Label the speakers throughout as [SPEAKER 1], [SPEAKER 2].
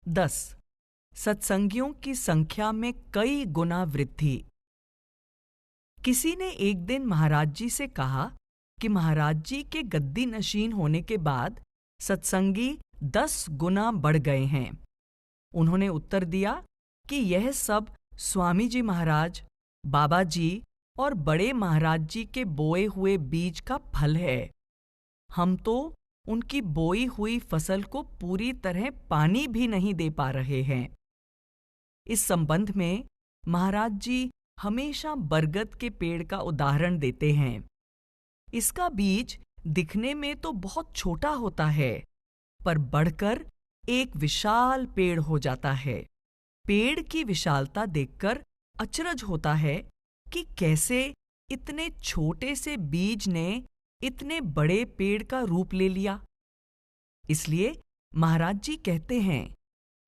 [SPEAKER 1] 10. सत्संगियों की संख्या में कई गुना वृद्धि। किसी ने एक दिन महाराज जी से कहा कि महाराज जी के गद्दी नशीन होने के बाद सत्संगी 10 गुना बढ़ गए हैं। उन्होंने उत्तर दिया कि यह सब स्वामी जी महाराज, बाबा जी और बड़े महाराज जी के बोए हुए बीज का फल है। हम तो उनकी बोई हुई फसल को पूरी तरह पानी भी नहीं दे पा रहे हैं। इस संबंध में महाराज जी हमेशा बरगद के पेड़ का उदाहरण देते हैं। इसका बीज दिखने में तो बहुत छोटा होता है, पर बढ़कर एक विशाल पेड़ हो जाता है। पेड़ की विशालता देखकर अचरज होता है कि कैसे इतने छोटे से बीज ने इतने बड़े पेड़ का रूप ले लिया। इसलिए महाराज जी कहते हैं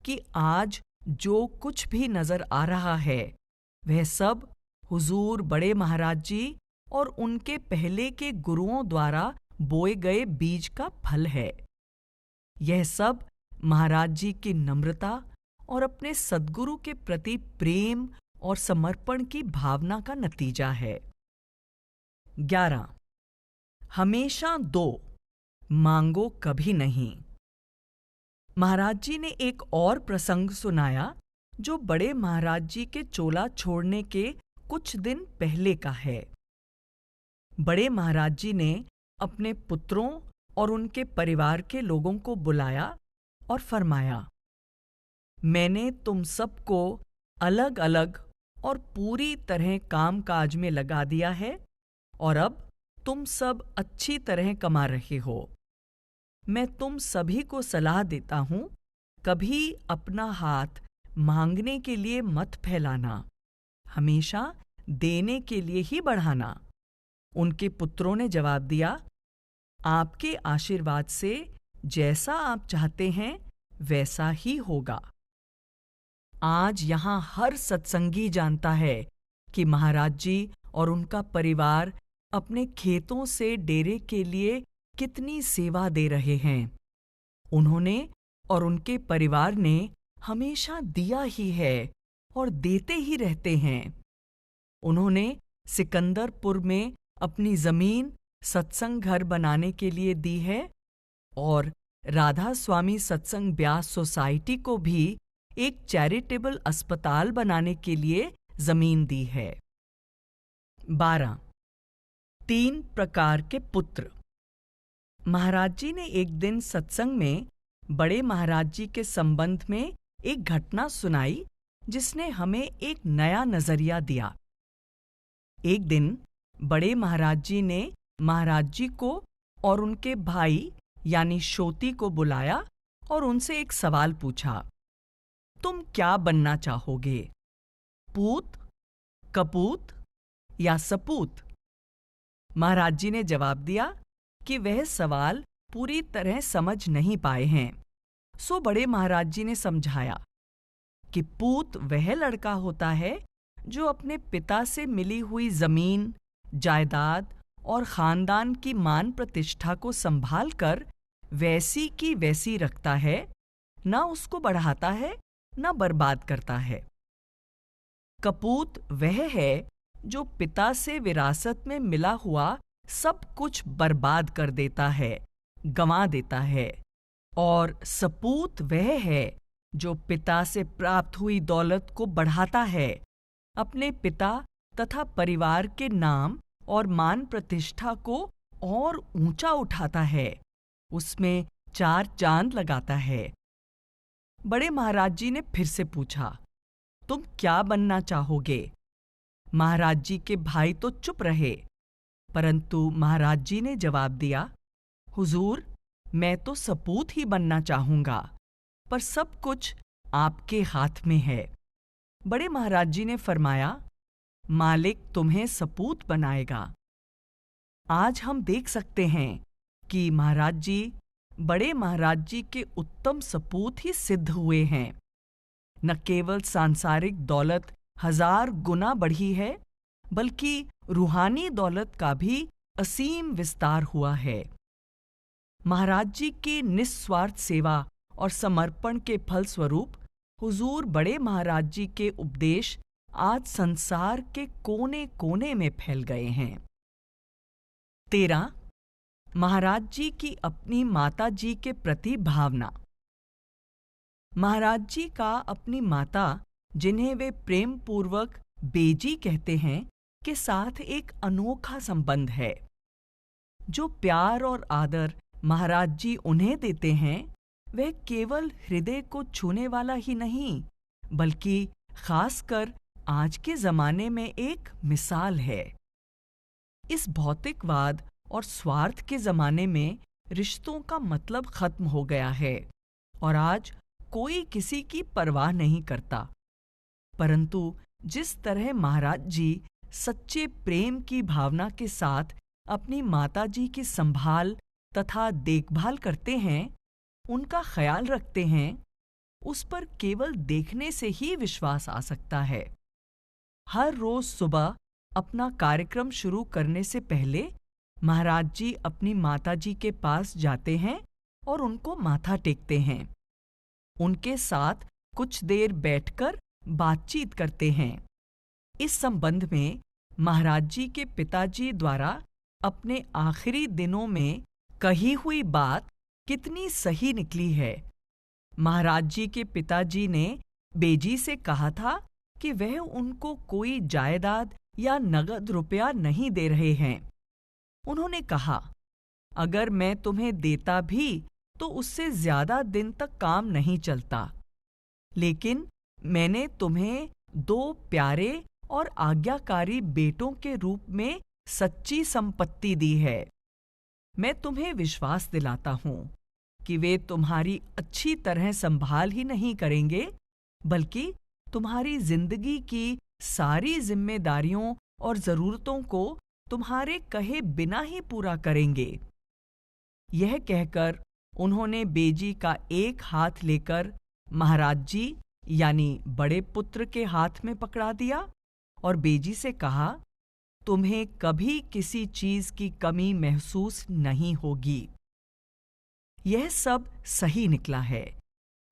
[SPEAKER 1] कि आज जो कुछ भी नजर आ रहा है वह सब हुजूर बड़े महाराज जी और उनके पहले के गुरुओं द्वारा बोए गए बीज का फल है। यह सब महाराज जी की नम्रता और अपने सद्गुरु के प्रति प्रेम और समर्पण की भावना का नतीजा है। 11. हमेशा दो, मांगो कभी नहीं। महाराज जी ने एक और प्रसंग सुनाया जो बड़े महाराज जी के चोला छोड़ने के कुछ दिन पहले का है। बड़े महाराज जी ने अपने पुत्रों और उनके परिवार के लोगों को बुलाया और फरमाया, मैंने तुम सबको अलग अलग और पूरी तरह काम काज में लगा दिया है और अब तुम सब अच्छी तरह कमा रहे हो। मैं तुम सभी को सलाह देता हूं, कभी अपना हाथ मांगने के लिए मत फैलाना, हमेशा देने के लिए ही बढ़ाना। उनके पुत्रों ने जवाब दिया, आपके आशीर्वाद से जैसा आप चाहते हैं वैसा ही होगा। आज यहां हर सत्संगी जानता है कि महाराज जी और उनका परिवार अपने खेतों से डेरे के लिए कितनी सेवा दे रहे हैं। उन्होंने और उनके परिवार ने हमेशा दिया ही है और देते ही रहते हैं। उन्होंने सिकंदरपुर में अपनी जमीन सत्संग घर बनाने के लिए दी है और राधा स्वामी सत्संग ब्यास सोसाइटी को भी एक चैरिटेबल अस्पताल बनाने के लिए जमीन दी है। 12. 3 प्रकार के पुत्र। महाराज जी ने एक दिन सत्संग में बड़े महाराज जी के संबंध में एक घटना सुनाई जिसने हमें एक नया नजरिया दिया। एक दिन बड़े महाराज जी ने महाराज जी को और उनके भाई यानी शोती को बुलाया और उनसे एक सवाल पूछा, तुम क्या बनना चाहोगे, पूत, कपूत या सपूत? महाराज जी ने जवाब दिया कि वह सवाल पूरी तरह समझ नहीं पाए हैं। सो बड़े महाराज जी ने समझाया कि पूत वह लड़का होता है जो अपने पिता से मिली हुई जमीन, जायदाद और खानदान की मान प्रतिष्ठा को संभाल कर वैसी की वैसी रखता है, ना उसको बढ़ाता है ना बर्बाद करता है। कपूत वह है जो पिता से विरासत में मिला हुआ सब कुछ बर्बाद कर देता है, गंवा देता है। और सपूत वह है जो पिता से प्राप्त हुई दौलत को बढ़ाता है, अपने पिता तथा परिवार के नाम और मान प्रतिष्ठा को और ऊंचा उठाता है, उसमें 4 चांद लगाता है। बड़े महाराज जी ने फिर से पूछा, तुम क्या बनना चाहोगे? महाराज जी के भाई तो चुप रहे, परंतु महाराज जी ने जवाब दिया, हुजूर, मैं तो सपूत ही बनना चाहूंगा, पर सब कुछ आपके हाथ में है। बड़े महाराज जी ने फरमाया, मालिक तुम्हें सपूत बनाएगा। आज हम देख सकते हैं कि महाराज जी बड़े महाराज जी के उत्तम सपूत ही सिद्ध हुए हैं। न केवल सांसारिक दौलत 1000 गुना बढ़ी है, बल्कि रूहानी दौलत का भी असीम विस्तार हुआ है। महाराज जी की निस्वार्थ सेवा और समर्पण के फलस्वरूप हुजूर बड़े महाराज जी के उपदेश आज संसार के कोने कोने में फैल गए हैं। 13. महाराज जी की अपनी माता जी के प्रति भावना। महाराज जी का अपनी माता, जिन्हें वे प्रेम पूर्वक बेजी कहते हैं, के साथ एक अनोखा संबंध है। जो प्यार और आदर महाराज जी उन्हें देते हैं, वह केवल हृदय को छूने वाला ही नहीं, बल्कि खासकर आज के जमाने में एक मिसाल है। इस भौतिकवाद और स्वार्थ के जमाने में रिश्तों का मतलब खत्म हो गया है और आज कोई किसी की परवाह नहीं करता। परंतु जिस तरह महाराज जी सच्चे प्रेम की भावना के साथ अपनी माता जी की संभाल तथा देखभाल करते हैं, उनका ख्याल रखते हैं, उस पर केवल देखने से ही विश्वास आ सकता है। हर रोज सुबह अपना कार्यक्रम शुरू करने से पहले महाराज जी अपनी माता जी के पास जाते हैं और उनको माथा टेकते हैं। उनके साथ कुछ देर बैठकर बातचीत करते हैं। इस संबंध में महाराज जी के पिताजी द्वारा अपने आखिरी दिनों में कही हुई बात कितनी सही निकली है। महाराज जी के पिताजी ने बेजी से कहा था कि वह उनको कोई जायदाद या नगद रुपया नहीं दे रहे हैं। उन्होंने कहा, अगर मैं तुम्हें देता भी तो उससे ज्यादा दिन तक काम नहीं चलता, लेकिन मैंने तुम्हें 2 प्यारे और आज्ञाकारी बेटों के रूप में सच्ची संपत्ति दी है। मैं तुम्हें विश्वास दिलाता हूं कि वे तुम्हारी अच्छी तरह संभाल ही नहीं करेंगे, बल्कि तुम्हारी जिंदगी की सारी जिम्मेदारियों और जरूरतों को तुम्हारे कहे बिना ही पूरा करेंगे। यह कहकर उन्होंने बेजी का एक हाथ लेकर महाराज जी यानी बड़े पुत्र के हाथ में पकड़ा दिया और बेजी से कहा, तुम्हें कभी किसी चीज की कमी महसूस नहीं होगी। यह सब सही निकला है।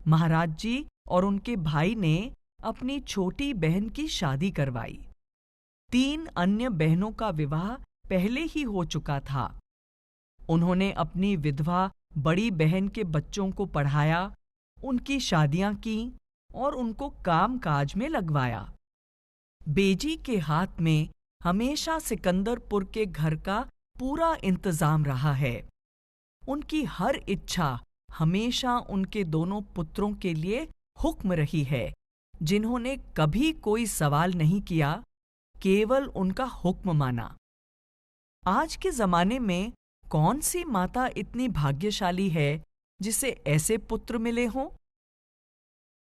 [SPEAKER 1] महाराज जी और उनके भाई ने अपनी छोटी बहन की शादी करवाई। 3 अन्य बहनों का विवाह पहले ही हो चुका था। उन्होंने अपनी विधवा बड़ी बहन के बच्चों को पढ़ाया, उनकी शादियां की और उनको काम काज में लगवाया। बेजी के हाथ में हमेशा सिकंदरपुर के घर का पूरा इंतजाम रहा है। उनकी हर इच्छा हमेशा उनके दोनों पुत्रों के लिए हुक्म रही है, जिन्होंने कभी कोई सवाल नहीं किया, केवल उनका हुक्म माना। आज के जमाने में कौन सी माता इतनी भाग्यशाली है जिसे ऐसे पुत्र मिले हों?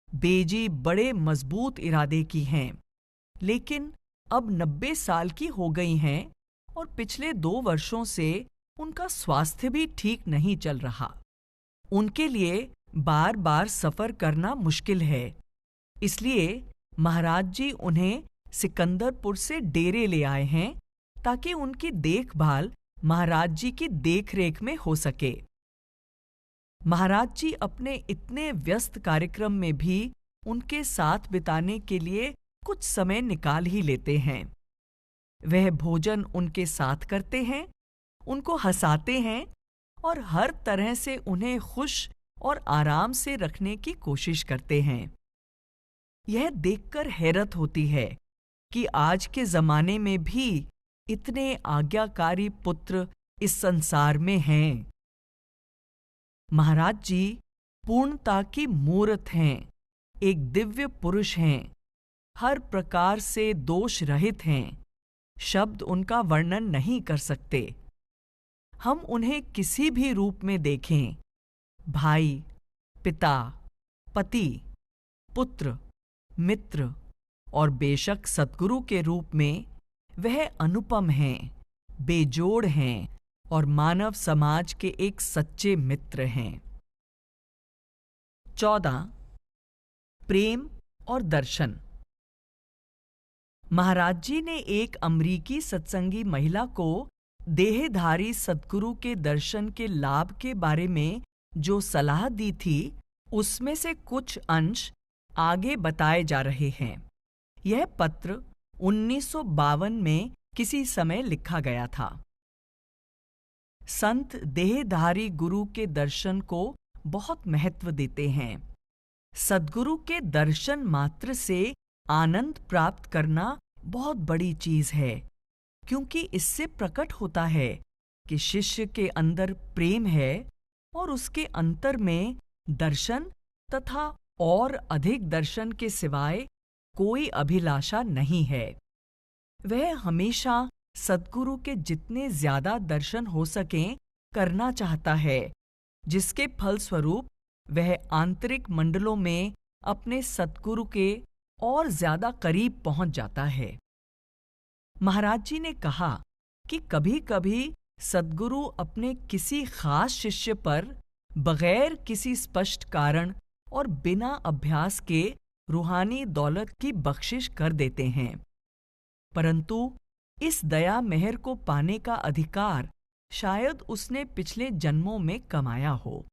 [SPEAKER 1] बेजी बड़े मजबूत इरादे की हैं, लेकिन अब 90 साल की हो गई हैं और पिछले 2 वर्षों से उनका स्वास्थ्य भी ठीक नहीं चल रहा। उनके लिए बार बार सफर करना मुश्किल है। इसलिए महाराज जी उन्हें सिकंदरपुर से डेरे ले आए हैं ताकि उनकी देखभाल महाराज जी की देखरेख में हो सके। महाराज जी अपने इतने व्यस्त कार्यक्रम में भी उनके साथ बिताने के लिए कुछ समय निकाल ही लेते हैं। वह भोजन उनके साथ करते हैं, उनको हंसाते हैं और हर तरह से उन्हें खुश और आराम से रखने की कोशिश करते हैं। यह देखकर हैरत होती है कि आज के जमाने में भी इतने आज्ञाकारी पुत्र इस संसार में हैं। महाराज जी पूर्णता की मूर्त हैं, एक दिव्य पुरुष हैं, हर प्रकार से दोष रहित हैं। शब्द उनका वर्णन नहीं कर सकते। हम उन्हें किसी भी रूप में देखें, भाई, पिता, पति, पुत्र, मित्र और बेशक सद्गुरु के रूप में वह अनुपम हैं, बेजोड़ हैं और मानव समाज के एक सच्चे मित्र हैं। 14. प्रेम और दर्शन। महाराज जी ने एक अमरीकी सत्संगी महिला को देहधारी सद्गुरु के दर्शन के लाभ के बारे में जो सलाह दी थी, उसमें से कुछ अंश आगे बताए जा रहे हैं। यह पत्र 1952 में किसी समय लिखा गया था। संत देहधारी गुरु के दर्शन को बहुत महत्व देते हैं। सद्गुरु के दर्शन मात्र से आनंद प्राप्त करना बहुत बड़ी चीज है, क्योंकि इससे प्रकट होता है कि शिष्य के अंदर प्रेम है और उसके अंतर में दर्शन तथा और अधिक दर्शन के सिवाय कोई अभिलाषा नहीं है। वह हमेशा सद्गुरु के जितने ज्यादा दर्शन हो सकें करना चाहता है, जिसके फलस्वरूप वह आंतरिक मंडलों में अपने सद्गुरु के और ज्यादा करीब पहुंच जाता है। महाराज जी ने कहा कि कभी-कभी सद्गुरु अपने किसी खास शिष्य पर बगैर किसी स्पष्ट कारण और बिना अभ्यास के रूहानी दौलत की बख्शिश कर देते हैं, परंतु इस दया मेहर को पाने का अधिकार शायद उसने पिछले जन्मों में कमाया हो।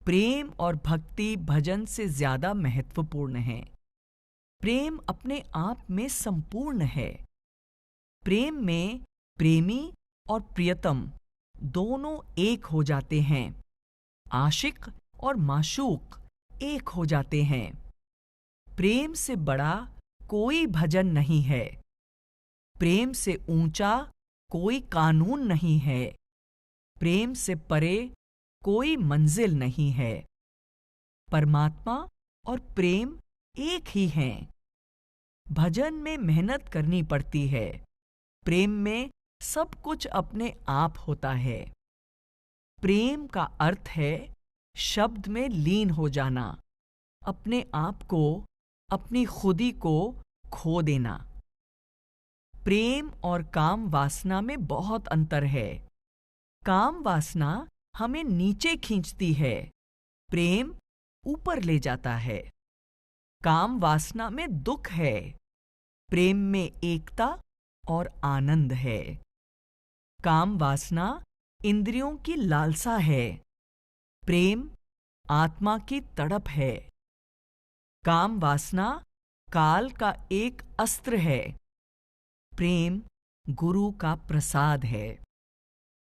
[SPEAKER 1] प्रेम और भक्ति भजन से ज्यादा महत्वपूर्ण है। प्रेम अपने आप में संपूर्ण है। प्रेम में प्रेमी और प्रियतम दोनों एक हो जाते हैं। आशिक और माशूक एक हो जाते हैं। प्रेम से बड़ा कोई भजन नहीं है। प्रेम से ऊंचा कोई कानून नहीं है। प्रेम से परे कोई मंजिल नहीं है। परमात्मा और प्रेम एक ही हैं। भजन में मेहनत करनी पड़ती है। प्रेम में सब कुछ अपने आप होता है। प्रेम का अर्थ है शब्द में लीन हो जाना, अपने आप को, अपनी खुदी को खो देना। प्रेम और काम वासना में बहुत अंतर है। काम वासना हमें नीचे खींचती है, प्रेम ऊपर ले जाता है। काम वासना में दुख है, प्रेम में एकता और आनंद है। काम वासना इंद्रियों की लालसा है, प्रेम आत्मा की तड़प है। काम वासना काल का एक अस्त्र है, प्रेम गुरु का प्रसाद है।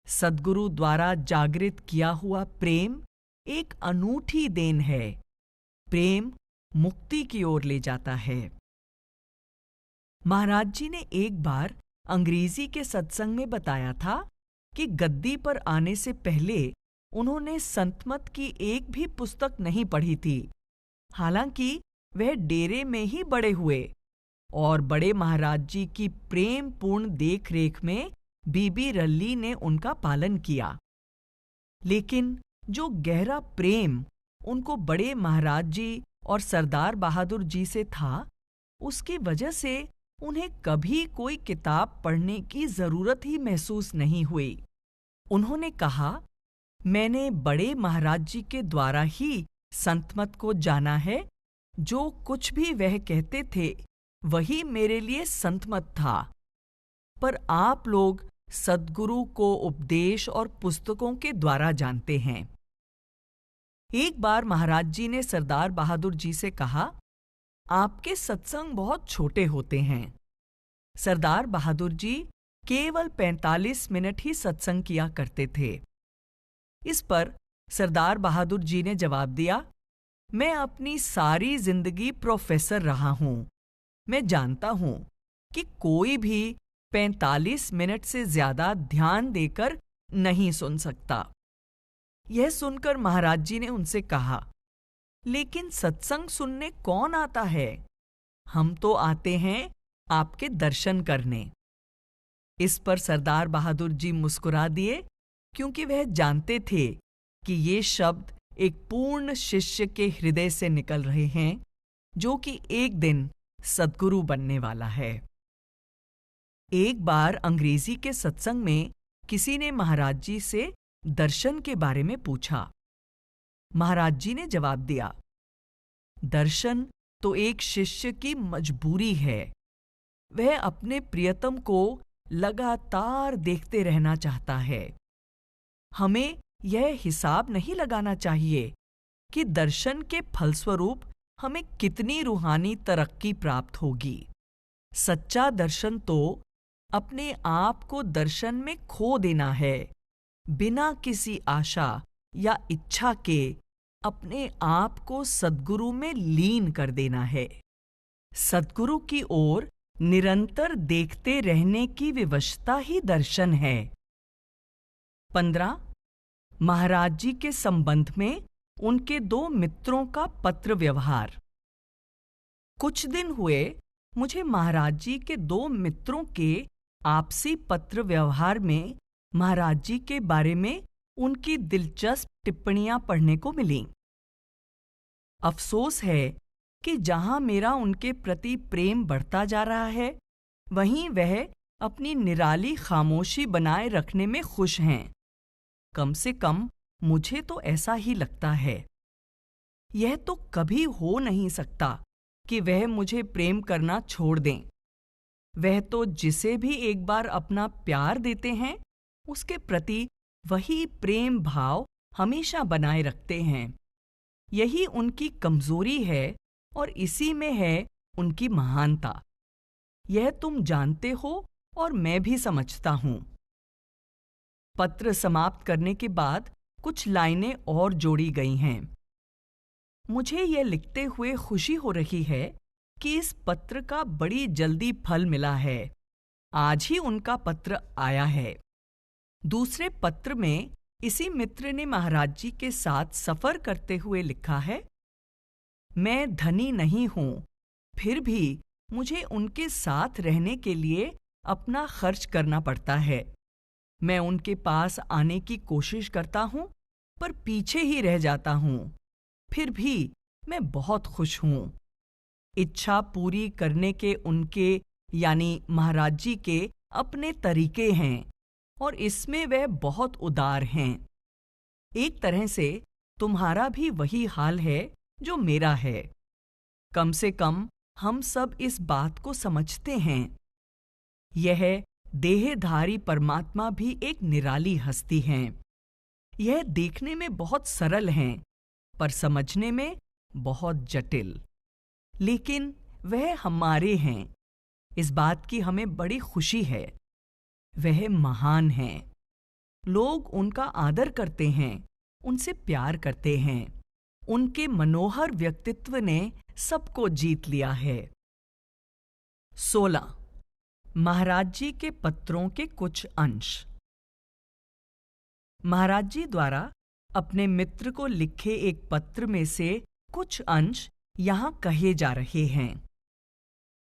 [SPEAKER 1] सद्गुरु द्वारा जागृत किया हुआ प्रेम एक अनूठी देन है। प्रेम मुक्ति की ओर ले जाता है। महाराज जी ने एक बार अंग्रेजी के सत्संग में बताया था कि गद्दी पर आने से पहले उन्होंने संतमत की एक भी पुस्तक नहीं पढ़ी थी। हालांकि वह डेरे में ही बड़े हुए और बड़े महाराज जी की प्रेम पूर्ण देख रेख में बीबी रल्ली ने उनका पालन किया। लेकिन जो गहरा प्रेम उनको बड़े महाराज जी और सरदार बहादुर जी से था, उसकी वजह से उन्हें कभी कोई किताब पढ़ने की जरूरत ही महसूस नहीं हुई। उन्होंने कहा, मैंने बड़े महाराज जी के द्वारा ही संतमत को जाना है। जो कुछ भी वह कहते थे वही मेरे लिए संतमत था। पर आप लोग सद्गुरु को उपदेश और पुस्तकों के द्वारा जानते हैं। एक बार महाराज जी ने सरदार बहादुर जी से कहा, आपके सत्संग बहुत छोटे होते हैं। सरदार बहादुर जी केवल 45 मिनट ही सत्संग किया करते थे। इस पर सरदार बहादुर जी ने जवाब दिया, मैं अपनी सारी जिंदगी प्रोफेसर रहा हूं। मैं जानता हूं कि कोई भी 45 मिनट से ज्यादा ध्यान देकर नहीं सुन सकता। यह सुनकर महाराज जी ने उनसे कहा, लेकिन सत्संग सुनने कौन आता है? हम तो आते हैं आपके दर्शन करने। इस पर सरदार बहादुर जी मुस्कुरा दिए, क्योंकि वह जानते थे कि ये शब्द एक पूर्ण शिष्य के हृदय से निकल रहे हैं, जो कि एक दिन सद्गुरु बनने वाला है। एक बार अंग्रेजी के सत्संग में किसी ने महाराज जी से दर्शन के बारे में पूछा। महाराज जी ने जवाब दिया, दर्शन तो एक शिष्य की मजबूरी है। वह अपने प्रियतम को लगातार देखते रहना चाहता है। हमें यह हिसाब नहीं लगाना चाहिए कि दर्शन के फलस्वरूप हमें कितनी रूहानी तरक्की प्राप्त होगी। सच्चा दर्शन तो अपने आप को दर्शन में खो देना है, बिना किसी आशा या इच्छा के अपने आप को सद्गुरु में लीन कर देना है। सद्गुरु की ओर निरंतर देखते रहने की विवशता ही दर्शन है। 15. महाराज जी के संबंध में उनके 2 मित्रों का पत्र व्यवहार। कुछ दिन हुए मुझे महाराज जी के 2 मित्रों के आपसी पत्र व्यवहार में महाराज जी के बारे में उनकी दिलचस्प टिप्पणियां पढ़ने को मिलीं। अफसोस है कि जहां मेरा उनके प्रति प्रेम बढ़ता जा रहा है, वहीं वह अपनी निराली खामोशी बनाए रखने में खुश हैं। कम से कम मुझे तो ऐसा ही लगता है। यह तो कभी हो नहीं सकता कि वह मुझे प्रेम करना छोड़ दें। वह तो जिसे भी एक बार अपना प्यार देते हैं, उसके प्रति वही प्रेम भाव हमेशा बनाए रखते हैं। यही उनकी कमजोरी है और इसी में है उनकी महानता। यह तुम जानते हो और मैं भी समझता हूं। पत्र समाप्त करने के बाद कुछ लाइनें और जोड़ी गई हैं। मुझे यह लिखते हुए खुशी हो रही है कि इस पत्र का बड़ी जल्दी फल मिला है। आज ही उनका पत्र आया है। दूसरे पत्र में इसी मित्र ने महाराज जी के साथ सफर करते हुए लिखा है, मैं धनी नहीं हूं, फिर भी मुझे उनके साथ रहने के लिए अपना खर्च करना पड़ता है। मैं उनके पास आने की कोशिश करता हूं, पर पीछे ही रह जाता हूं। फिर भी मैं बहुत खुश हूं। इच्छा पूरी करने के उनके यानी महाराज जी के अपने तरीके हैं और इसमें वह बहुत उदार हैं। एक तरह से तुम्हारा भी वही हाल है जो मेरा है। कम से कम हम सब इस बात को समझते हैं। यह देहधारी परमात्मा भी एक निराली हस्ती हैं। यह देखने में बहुत सरल हैं, पर समझने में बहुत जटिल। लेकिन वह हमारे हैं, इस बात की हमें बड़ी खुशी है। वह महान हैं। लोग उनका आदर करते हैं, उनसे प्यार करते हैं। उनके मनोहर व्यक्तित्व ने सबको जीत लिया है। 16. महाराज जी के पत्रों के कुछ अंश। महाराज जी द्वारा अपने मित्र को लिखे एक पत्र में से कुछ अंश यहां कहे जा रहे हैं।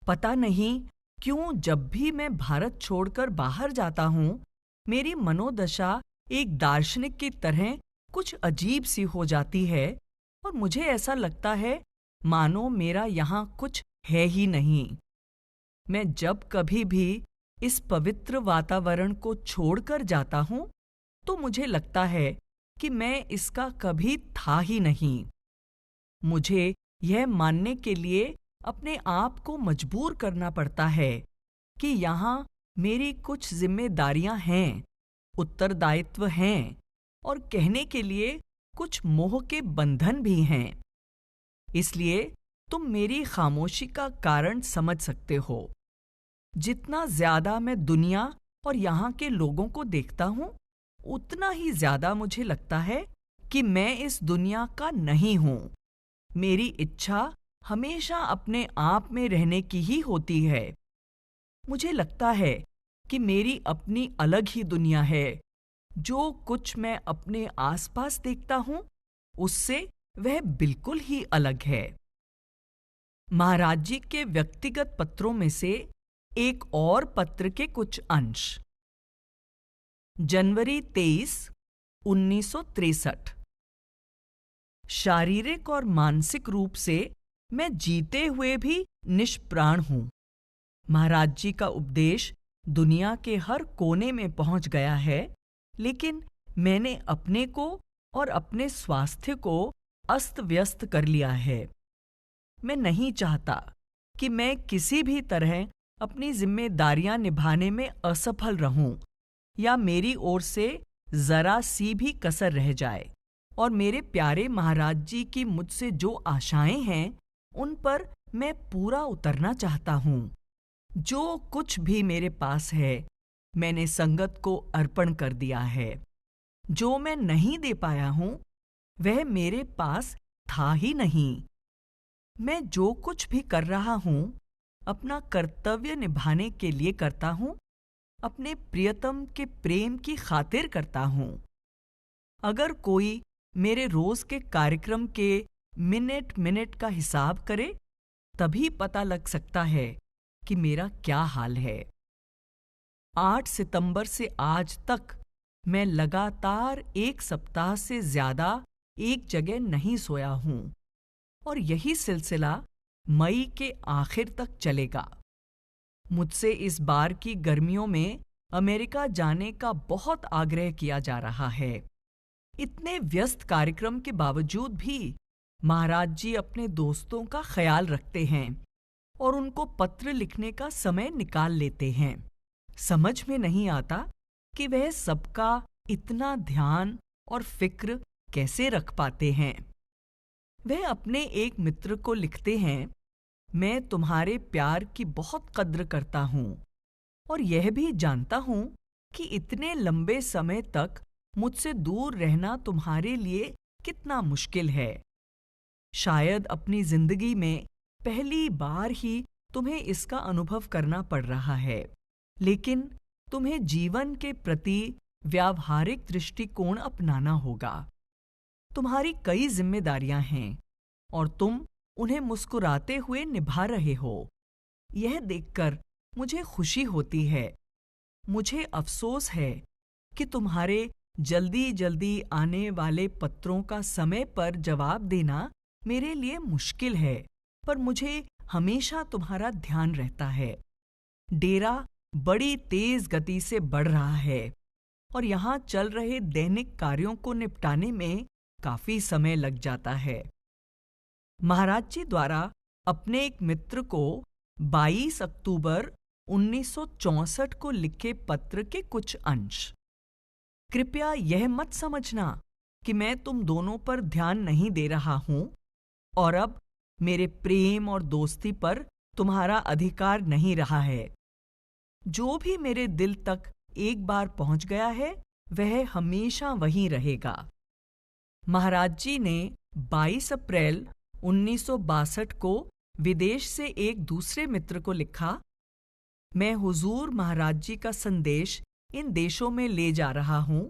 [SPEAKER 1] पता नहीं क्यों जब भी मैं भारत छोड़कर बाहर जाता हूं, मेरी मनोदशा एक दार्शनिक की तरह कुछ अजीब सी हो जाती है और मुझे ऐसा लगता है मानो मेरा यहां कुछ है ही नहीं। मैं जब कभी भी इस पवित्र वातावरण को छोड़कर जाता हूं, तो मुझे लगता है कि मैं इसका कभी था ही नहीं। मुझे यह मानने के लिए अपने आप को मजबूर करना पड़ता है कि यहाँ मेरी कुछ जिम्मेदारियां हैं, उत्तरदायित्व हैं और कहने के लिए कुछ मोह के बंधन भी हैं। इसलिए तुम मेरी खामोशी का कारण समझ सकते हो। जितना ज्यादा मैं दुनिया और यहाँ के लोगों को देखता हूँ, उतना ही ज्यादा मुझे लगता है कि मैं इस दुनिया का नहीं हूँ। मेरी इच्छा हमेशा अपने आप में रहने की ही होती है। मुझे लगता है कि मेरी अपनी अलग ही दुनिया है। जो कुछ मैं अपने आसपास देखता हूँ, उससे वह बिल्कुल ही अलग है। महाराज जी के व्यक्तिगत पत्रों में से एक और पत्र के कुछ अंश। जनवरी 23, 1963। शारीरिक और मानसिक रूप से मैं जीते हुए भी निष्प्राण हूं। महाराज जी का उपदेश दुनिया के हर कोने में पहुंच गया है, लेकिन मैंने अपने को और अपने स्वास्थ्य को अस्त व्यस्त कर लिया है। मैं नहीं चाहता कि मैं किसी भी तरह अपनी जिम्मेदारियां निभाने में असफल रहूं या मेरी ओर से जरा सी भी कसर रह जाए। और मेरे प्यारे महाराज जी की मुझसे जो आशाएं हैं उन पर मैं पूरा उतरना चाहता हूँ। जो कुछ भी मेरे पास है मैंने संगत को अर्पण कर दिया है। जो मैं नहीं दे पाया हूँ वह मेरे पास था ही नहीं। मैं जो कुछ भी कर रहा हूँ अपना कर्तव्य निभाने के लिए करता हूँ, अपने प्रियतम के प्रेम की खातिर करता हूँ। अगर कोई मेरे रोज के कार्यक्रम के मिनट मिनट का हिसाब करे तभी पता लग सकता है कि मेरा क्या हाल है। 8 सितंबर से आज तक मैं लगातार 1 सप्ताह से ज्यादा एक जगह नहीं सोया हूं और यही सिलसिला मई के आखिर तक चलेगा। मुझसे इस बार की गर्मियों में अमेरिका जाने का बहुत आग्रह किया जा रहा है। इतने व्यस्त कार्यक्रम के बावजूद भी महाराज जी अपने दोस्तों का ख्याल रखते हैं और उनको पत्र लिखने का समय निकाल लेते हैं। समझ में नहीं आता कि वह सबका इतना ध्यान और फिक्र कैसे रख पाते हैं। वह अपने एक मित्र को लिखते हैं, मैं तुम्हारे प्यार की बहुत कद्र करता हूँ और यह भी जानता हूँ कि इतने लंबे समय तक मुझसे दूर रहना तुम्हारे लिए कितना मुश्किल है। शायद अपनी जिंदगी में पहली बार ही तुम्हें इसका अनुभव करना पड़ रहा है, लेकिन तुम्हें जीवन के प्रति व्यावहारिक दृष्टिकोण अपनाना होगा। तुम्हारी कई जिम्मेदारियां हैं और तुम उन्हें मुस्कुराते हुए निभा रहे हो। यह देखकर मुझे खुशी होती है। मुझे अफसोस है कि तुम्हारे जल्दी जल्दी आने वाले पत्रों का समय पर जवाब देना मेरे लिए मुश्किल है, पर मुझे हमेशा तुम्हारा ध्यान रहता है। डेरा बड़ी तेज गति से बढ़ रहा है और यहाँ चल रहे दैनिक कार्यों को निपटाने में काफी समय लग जाता है। महाराज जी द्वारा अपने एक मित्र को 22 अक्टूबर 1964 को लिखे पत्र के कुछ अंश। कृपया यह मत समझना कि मैं तुम दोनों पर ध्यान नहीं दे रहा हूं और अब मेरे प्रेम और दोस्ती पर तुम्हारा अधिकार नहीं रहा है। जो भी मेरे दिल तक एक बार पहुंच गया है वह हमेशा वहीं रहेगा। महाराज जी ने 22 अप्रैल 1962 को विदेश से एक दूसरे मित्र को लिखा, मैं हुजूर महाराज जी का संदेश इन देशों में ले जा रहा हूं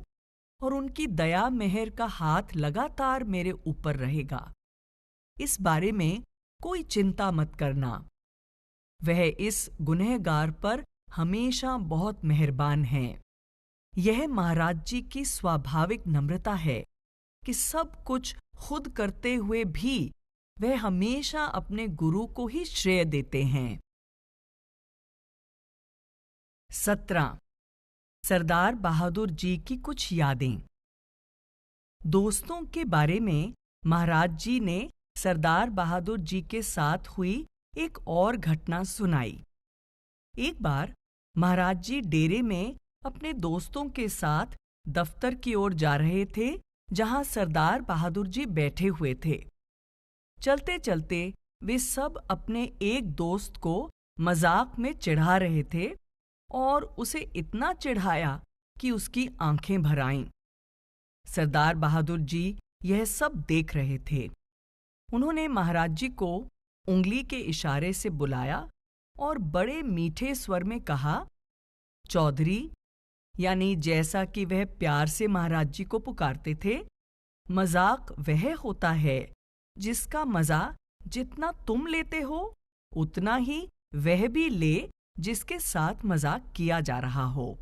[SPEAKER 1] और उनकी दया मेहर का हाथ लगातार मेरे ऊपर रहेगा। इस बारे में कोई चिंता मत करना। वह इस गुनहगार पर हमेशा बहुत मेहरबान हैं। यह महाराज जी की स्वाभाविक नम्रता है कि सब कुछ खुद करते हुए भी वह हमेशा अपने गुरु को ही श्रेय देते हैं। 17. सरदार बहादुर जी की कुछ यादें। दोस्तों के बारे में महाराज जी ने सरदार बहादुर जी के साथ हुई एक और घटना सुनाई। एक बार महाराज जी डेरे में अपने दोस्तों के साथ दफ्तर की ओर जा रहे थे, जहां सरदार बहादुर जी बैठे हुए थे। चलते चलते वे सब अपने एक दोस्त को मजाक में चिढ़ा रहे थे और उसे इतना चिढ़ाया कि उसकी आंखें भर आईं। सरदार बहादुर जी यह सब देख रहे थे। उन्होंने महाराज जी को उंगली के इशारे से बुलाया और बड़े मीठे स्वर में कहा, चौधरी, यानी जैसा कि वह प्यार से महाराज जी को पुकारते थे, मजाक वह होता है जिसका मजा जितना तुम लेते हो उतना ही वह भी ले जिसके साथ मजाक किया जा रहा हो।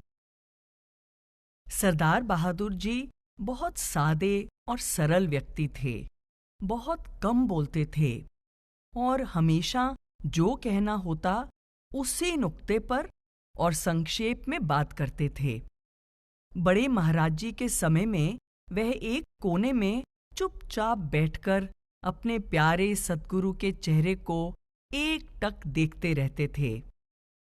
[SPEAKER 1] सरदार बहादुर जी बहुत सादे और सरल व्यक्ति थे, बहुत कम बोलते थे और हमेशा जो कहना होता उसी नुक्ते पर और संक्षेप में बात करते थे। बड़े महाराज जी के समय में वह एक कोने में चुपचाप बैठकर अपने प्यारे सद्गुरु के चेहरे को एकटक देखते रहते थे।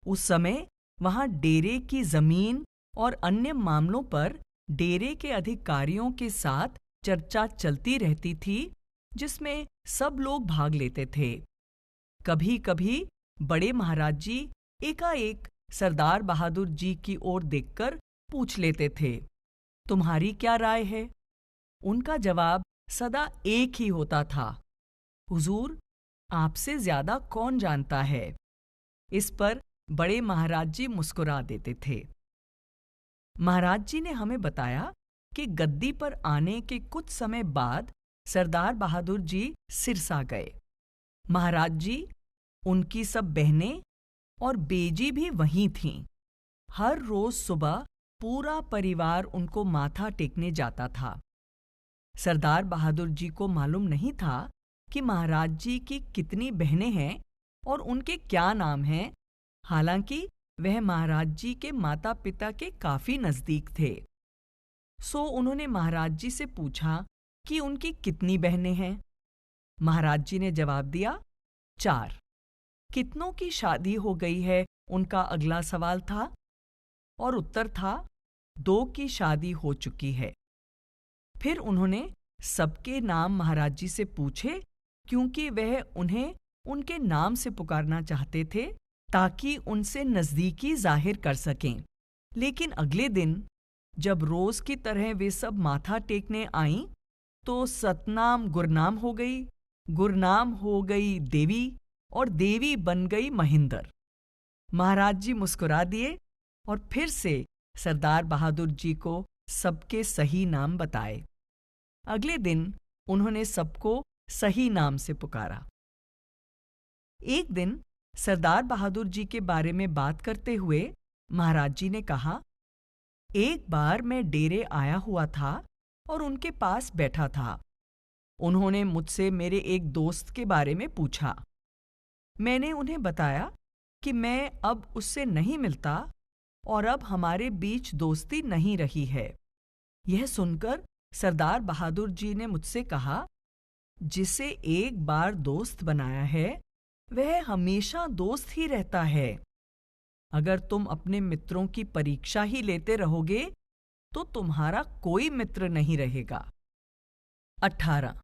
[SPEAKER 1] उस समय वहां डेरे की जमीन और अन्य मामलों पर डेरे के अधिकारियों के साथ चर्चा चलती रहती थी जिसमें सब लोग भाग लेते थे। कभी कभी बड़े महाराज जी एकाएक सरदार बहादुर जी की ओर देखकर पूछ लेते थे, तुम्हारी क्या राय है? उनका जवाब सदा एक ही होता था, हुजूर, आपसे ज्यादा कौन जानता है। इस पर बड़े महाराज जी मुस्कुरा देते थे। महाराज जी ने हमें बताया कि गद्दी पर आने के कुछ समय बाद सरदार बहादुर जी सिरसा गए। महाराज जी, उनकी सब बहनें और बेजी भी वहीं थीं। हर रोज सुबह पूरा परिवार उनको माथा टेकने जाता था। सरदार बहादुर जी को मालूम नहीं था कि महाराज जी की कितनी बहनें हैं और उनके क्या नाम हैं, हालांकि वह महाराज जी के माता पिता के काफी नजदीक थे। सो उन्होंने महाराज जी से पूछा कि उनकी कितनी बहनें हैं। महाराज जी ने जवाब दिया, 4। कितनों की शादी हो गई है, उनका अगला सवाल था, और उत्तर था 2 की शादी हो चुकी है। फिर उन्होंने सबके नाम महाराज जी से पूछे, क्योंकि वह उन्हें उनके नाम से पुकारना चाहते थे ताकि उनसे नजदीकी जाहिर कर सकें। लेकिन अगले दिन जब रोज की तरह वे सब माथा टेकने आईं, तो सतनाम गुरनाम हो गई, गुरनाम हो गई देवी, और देवी बन गई महेंद्र। महाराज जी मुस्कुरा दिए और फिर से सरदार बहादुर जी को सबके सही नाम बताए। अगले दिन उन्होंने सबको सही नाम से पुकारा। एक दिन सरदार बहादुर जी के बारे में बात करते हुए महाराज जी ने कहा, एक बार मैं डेरे आया हुआ था और उनके पास बैठा था। उन्होंने मुझसे मेरे एक दोस्त के बारे में पूछा। मैंने उन्हें बताया कि मैं अब उससे नहीं मिलता और अब हमारे बीच दोस्ती नहीं रही है। यह सुनकर सरदार बहादुर जी ने मुझसे कहा, जिसे एक बार दोस्त बनाया है वह हमेशा दोस्त ही रहता है। अगर तुम अपने मित्रों की परीक्षा ही लेते रहोगे तो तुम्हारा कोई मित्र नहीं रहेगा। 18.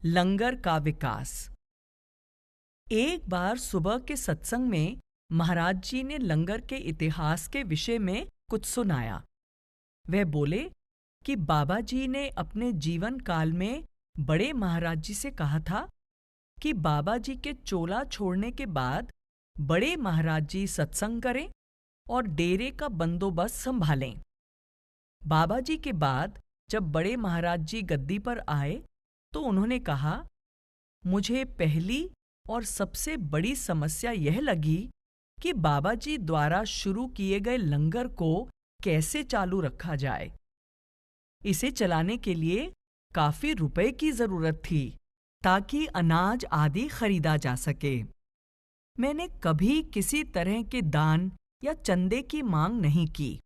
[SPEAKER 1] लंगर का विकास। एक बार सुबह के सत्संग में महाराज जी ने लंगर के इतिहास के विषय में कुछ सुनाया। वह बोले कि बाबा जी ने अपने जीवन काल में बड़े महाराज जी से कहा था कि बाबा जी के चोला छोड़ने के बाद बड़े महाराज जी सत्संग करें और डेरे का बंदोबस्त संभालें। बाबा जी के बाद जब बड़े महाराज जी गद्दी पर आए तो उन्होंने कहा, मुझे पहली और सबसे बड़ी समस्या यह लगी कि बाबा जी द्वारा शुरू किए गए लंगर को कैसे चालू रखा जाए। इसे चलाने के लिए काफी रुपए की जरूरत थी ताकि अनाज आदि खरीदा जा सके। मैंने कभी किसी तरह के दान या चंदे की मांग नहीं की।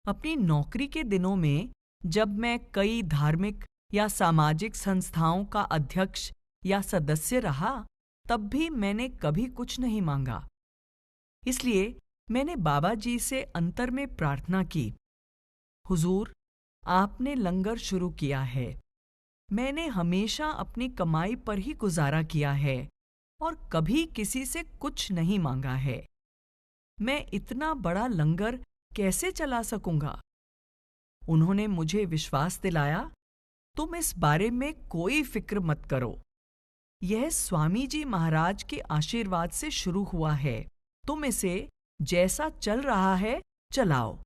[SPEAKER 1] अपनी नौकरी के दिनों में जब मैं कई धार्मिक या सामाजिक संस्थाओं का अध्यक्ष या सदस्य रहा, तब भी मैंने कभी कुछ नहीं मांगा। इसलिए मैंने बाबा जी से अंतर में प्रार्थना की, हुजूर, आपने लंगर शुरू किया है। मैंने हमेशा अपनी कमाई पर ही गुजारा किया है और कभी किसी से कुछ नहीं मांगा है। मैं इतना बड़ा लंगर कैसे चला सकूंगा? उन्होंने मुझे विश्वास दिलाया, तुम इस बारे में कोई फिक्र मत करो। यह स्वामी जी महाराज के आशीर्वाद से शुरू हुआ है। तुम इसे जैसा चल रहा है चलाओ।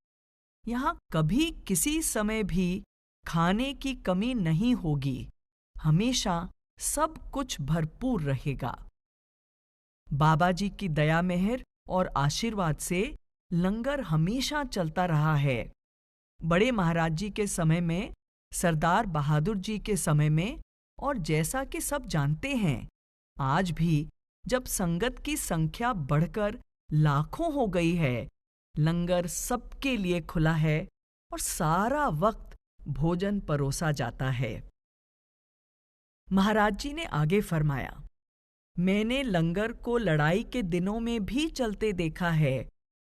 [SPEAKER 1] यहाँ कभी किसी समय भी खाने की कमी नहीं होगी। हमेशा सब कुछ भरपूर रहेगा। बाबा जी की दया मेहर और आशीर्वाद से लंगर हमेशा चलता रहा है। बड़े महाराज जी के समय में, सरदार बहादुर जी के समय में, और जैसा कि सब जानते हैं, आज भी जब संगत की संख्या बढ़कर लाखों हो गई है, लंगर सबके लिए खुला है और सारा वक्त भोजन परोसा जाता है। महाराज जी ने आगे फरमाया, मैंने लंगर को लड़ाई के दिनों में भी चलते देखा है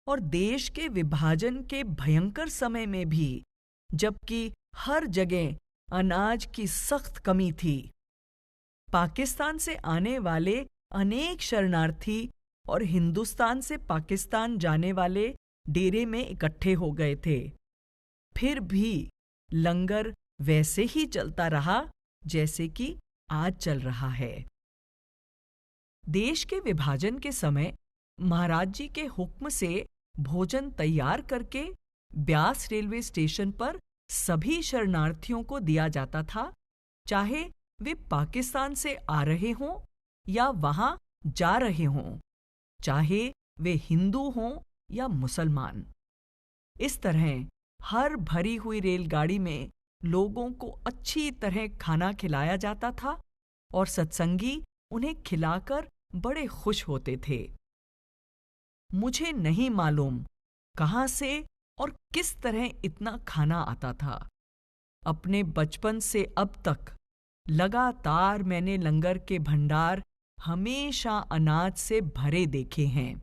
[SPEAKER 1] और देश के विभाजन के भयंकर समय में भी, जबकि हर जगह अनाज की सख्त कमी थी। पाकिस्तान से आने वाले अनेक शरणार्थी और हिंदुस्तान से पाकिस्तान जाने वाले डेरे में इकट्ठे हो गए थे। फिर भी लंगर वैसे ही चलता रहा जैसे कि आज चल रहा है। देश के विभाजन के समय महाराज जी के हुक्म से भोजन तैयार करके ब्यास रेलवे स्टेशन पर सभी शरणार्थियों को दिया जाता था, चाहे वे पाकिस्तान से आ रहे हों या वहां जा रहे हों, चाहे वे हिंदू हों या मुसलमान। इस तरह हर भरी हुई रेलगाड़ी में लोगों को अच्छी तरह खाना खिलाया जाता था और सत्संगी उन्हें खिलाकर बड़े खुश होते थे। मुझे नहीं मालूम कहाँ से और किस तरह इतना खाना आता था। अपने बचपन से अब तक लगातार मैंने लंगर के भंडार हमेशा अनाज से भरे देखे हैं।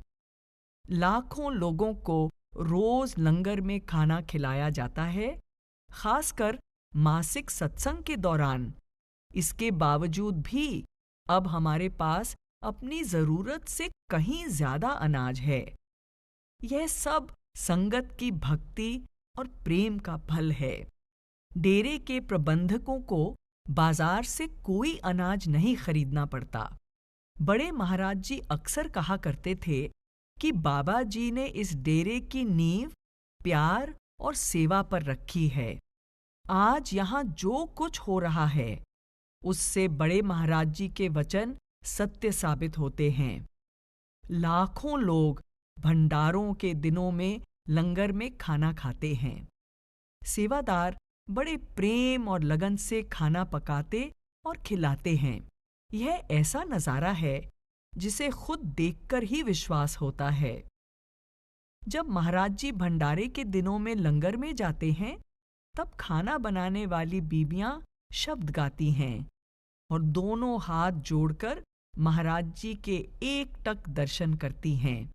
[SPEAKER 1] लाखों लोगों को रोज लंगर में खाना खिलाया जाता है, खासकर मासिक सत्संग के दौरान। इसके बावजूद भी अब हमारे पास अपनी जरूरत से कहीं ज्यादा अनाज है। यह सब संगत की भक्ति और प्रेम का फल है। डेरे के प्रबंधकों को बाजार से कोई अनाज नहीं खरीदना पड़ता। बड़े महाराज जी अक्सर कहा करते थे कि बाबा जी ने इस डेरे की नींव प्यार और सेवा पर रखी है। आज यहाँ जो कुछ हो रहा है उससे बड़े महाराज जी के वचन सत्य साबित होते हैं। लाखों लोग भंडारों के दिनों में लंगर में खाना खाते हैं। सेवादार बड़े प्रेम और लगन से खाना पकाते और खिलाते हैं। यह ऐसा नजारा है जिसे खुद देखकर ही विश्वास होता है। जब महाराज जी भंडारे के दिनों में लंगर में जाते हैं, तब खाना बनाने वाली बीबियां शब्द गाती हैं और दोनों हाथ जोड़कर महाराज जी के एकटक दर्शन करती हैं।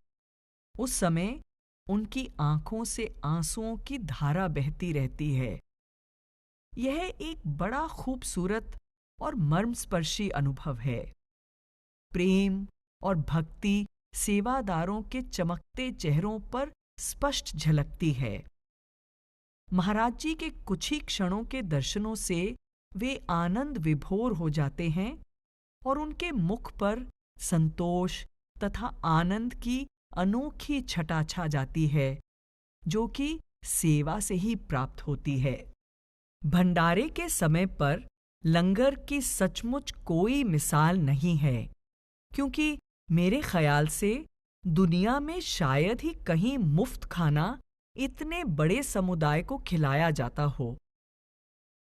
[SPEAKER 1] उस समय उनकी आंखों से आंसुओं की धारा बहती रहती है। यह एक बड़ा खूबसूरत और मर्मस्पर्शी अनुभव है। प्रेम और भक्ति सेवादारों के चमकते चेहरों पर स्पष्ट झलकती है। महाराज जी के कुछ ही क्षणों के दर्शनों से वे आनंद विभोर हो जाते हैं और उनके मुख पर संतोष तथा आनंद की अनोखी छटा छा जाती है, जो कि सेवा से ही प्राप्त होती है। भंडारे के समय पर लंगर की सचमुच कोई मिसाल नहीं है, क्योंकि मेरे ख्याल से दुनिया में शायद ही कहीं मुफ्त खाना इतने बड़े समुदाय को खिलाया जाता हो।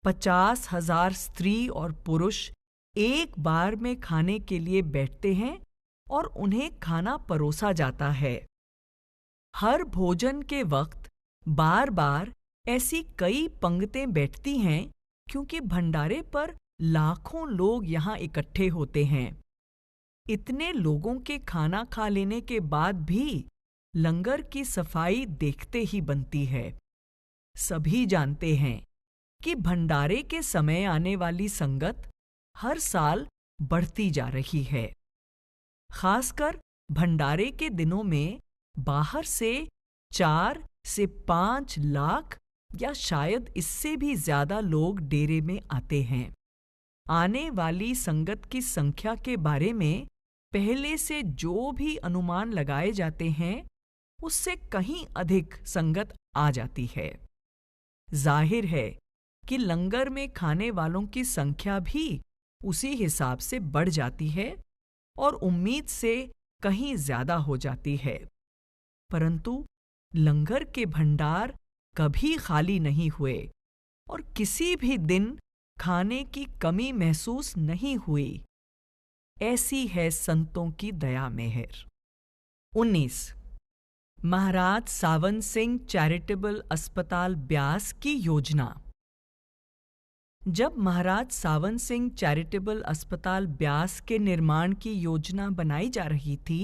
[SPEAKER 1] 50,000 स्त्री और पुरुष एक बार में खाने के लिए बैठते हैं और उन्हें खाना परोसा जाता है। हर भोजन के वक्त बार बार ऐसी कई पंक्तियां बैठती हैं, क्योंकि भंडारे पर लाखों लोग यहाँ इकट्ठे होते हैं। इतने लोगों के खाना खा लेने के बाद भी लंगर की सफाई देखते ही बनती है। सभी जानते हैं कि भंडारे के समय आने वाली संगत हर साल बढ़ती जा रही है। खासकर भंडारे के दिनों में बाहर से 4 से 5 लाख या शायद इससे भी ज्यादा लोग डेरे में आते हैं। आने वाली संगत की संख्या के बारे में पहले से जो भी अनुमान लगाए जाते हैं, उससे कहीं अधिक संगत आ जाती है। जाहिर है कि लंगर में खाने वालों की संख्या भी उसी हिसाब से बढ़ जाती है और उम्मीद से कहीं ज्यादा हो जाती है। परंतु लंगर के भंडार कभी खाली नहीं हुए और किसी भी दिन खाने की कमी महसूस नहीं हुई। ऐसी है संतों की दया मेहर। 19. महाराज सावन सिंह चैरिटेबल अस्पताल ब्यास की योजना। जब महाराज सावन सिंह चैरिटेबल अस्पताल ब्यास के निर्माण की योजना बनाई जा रही थी,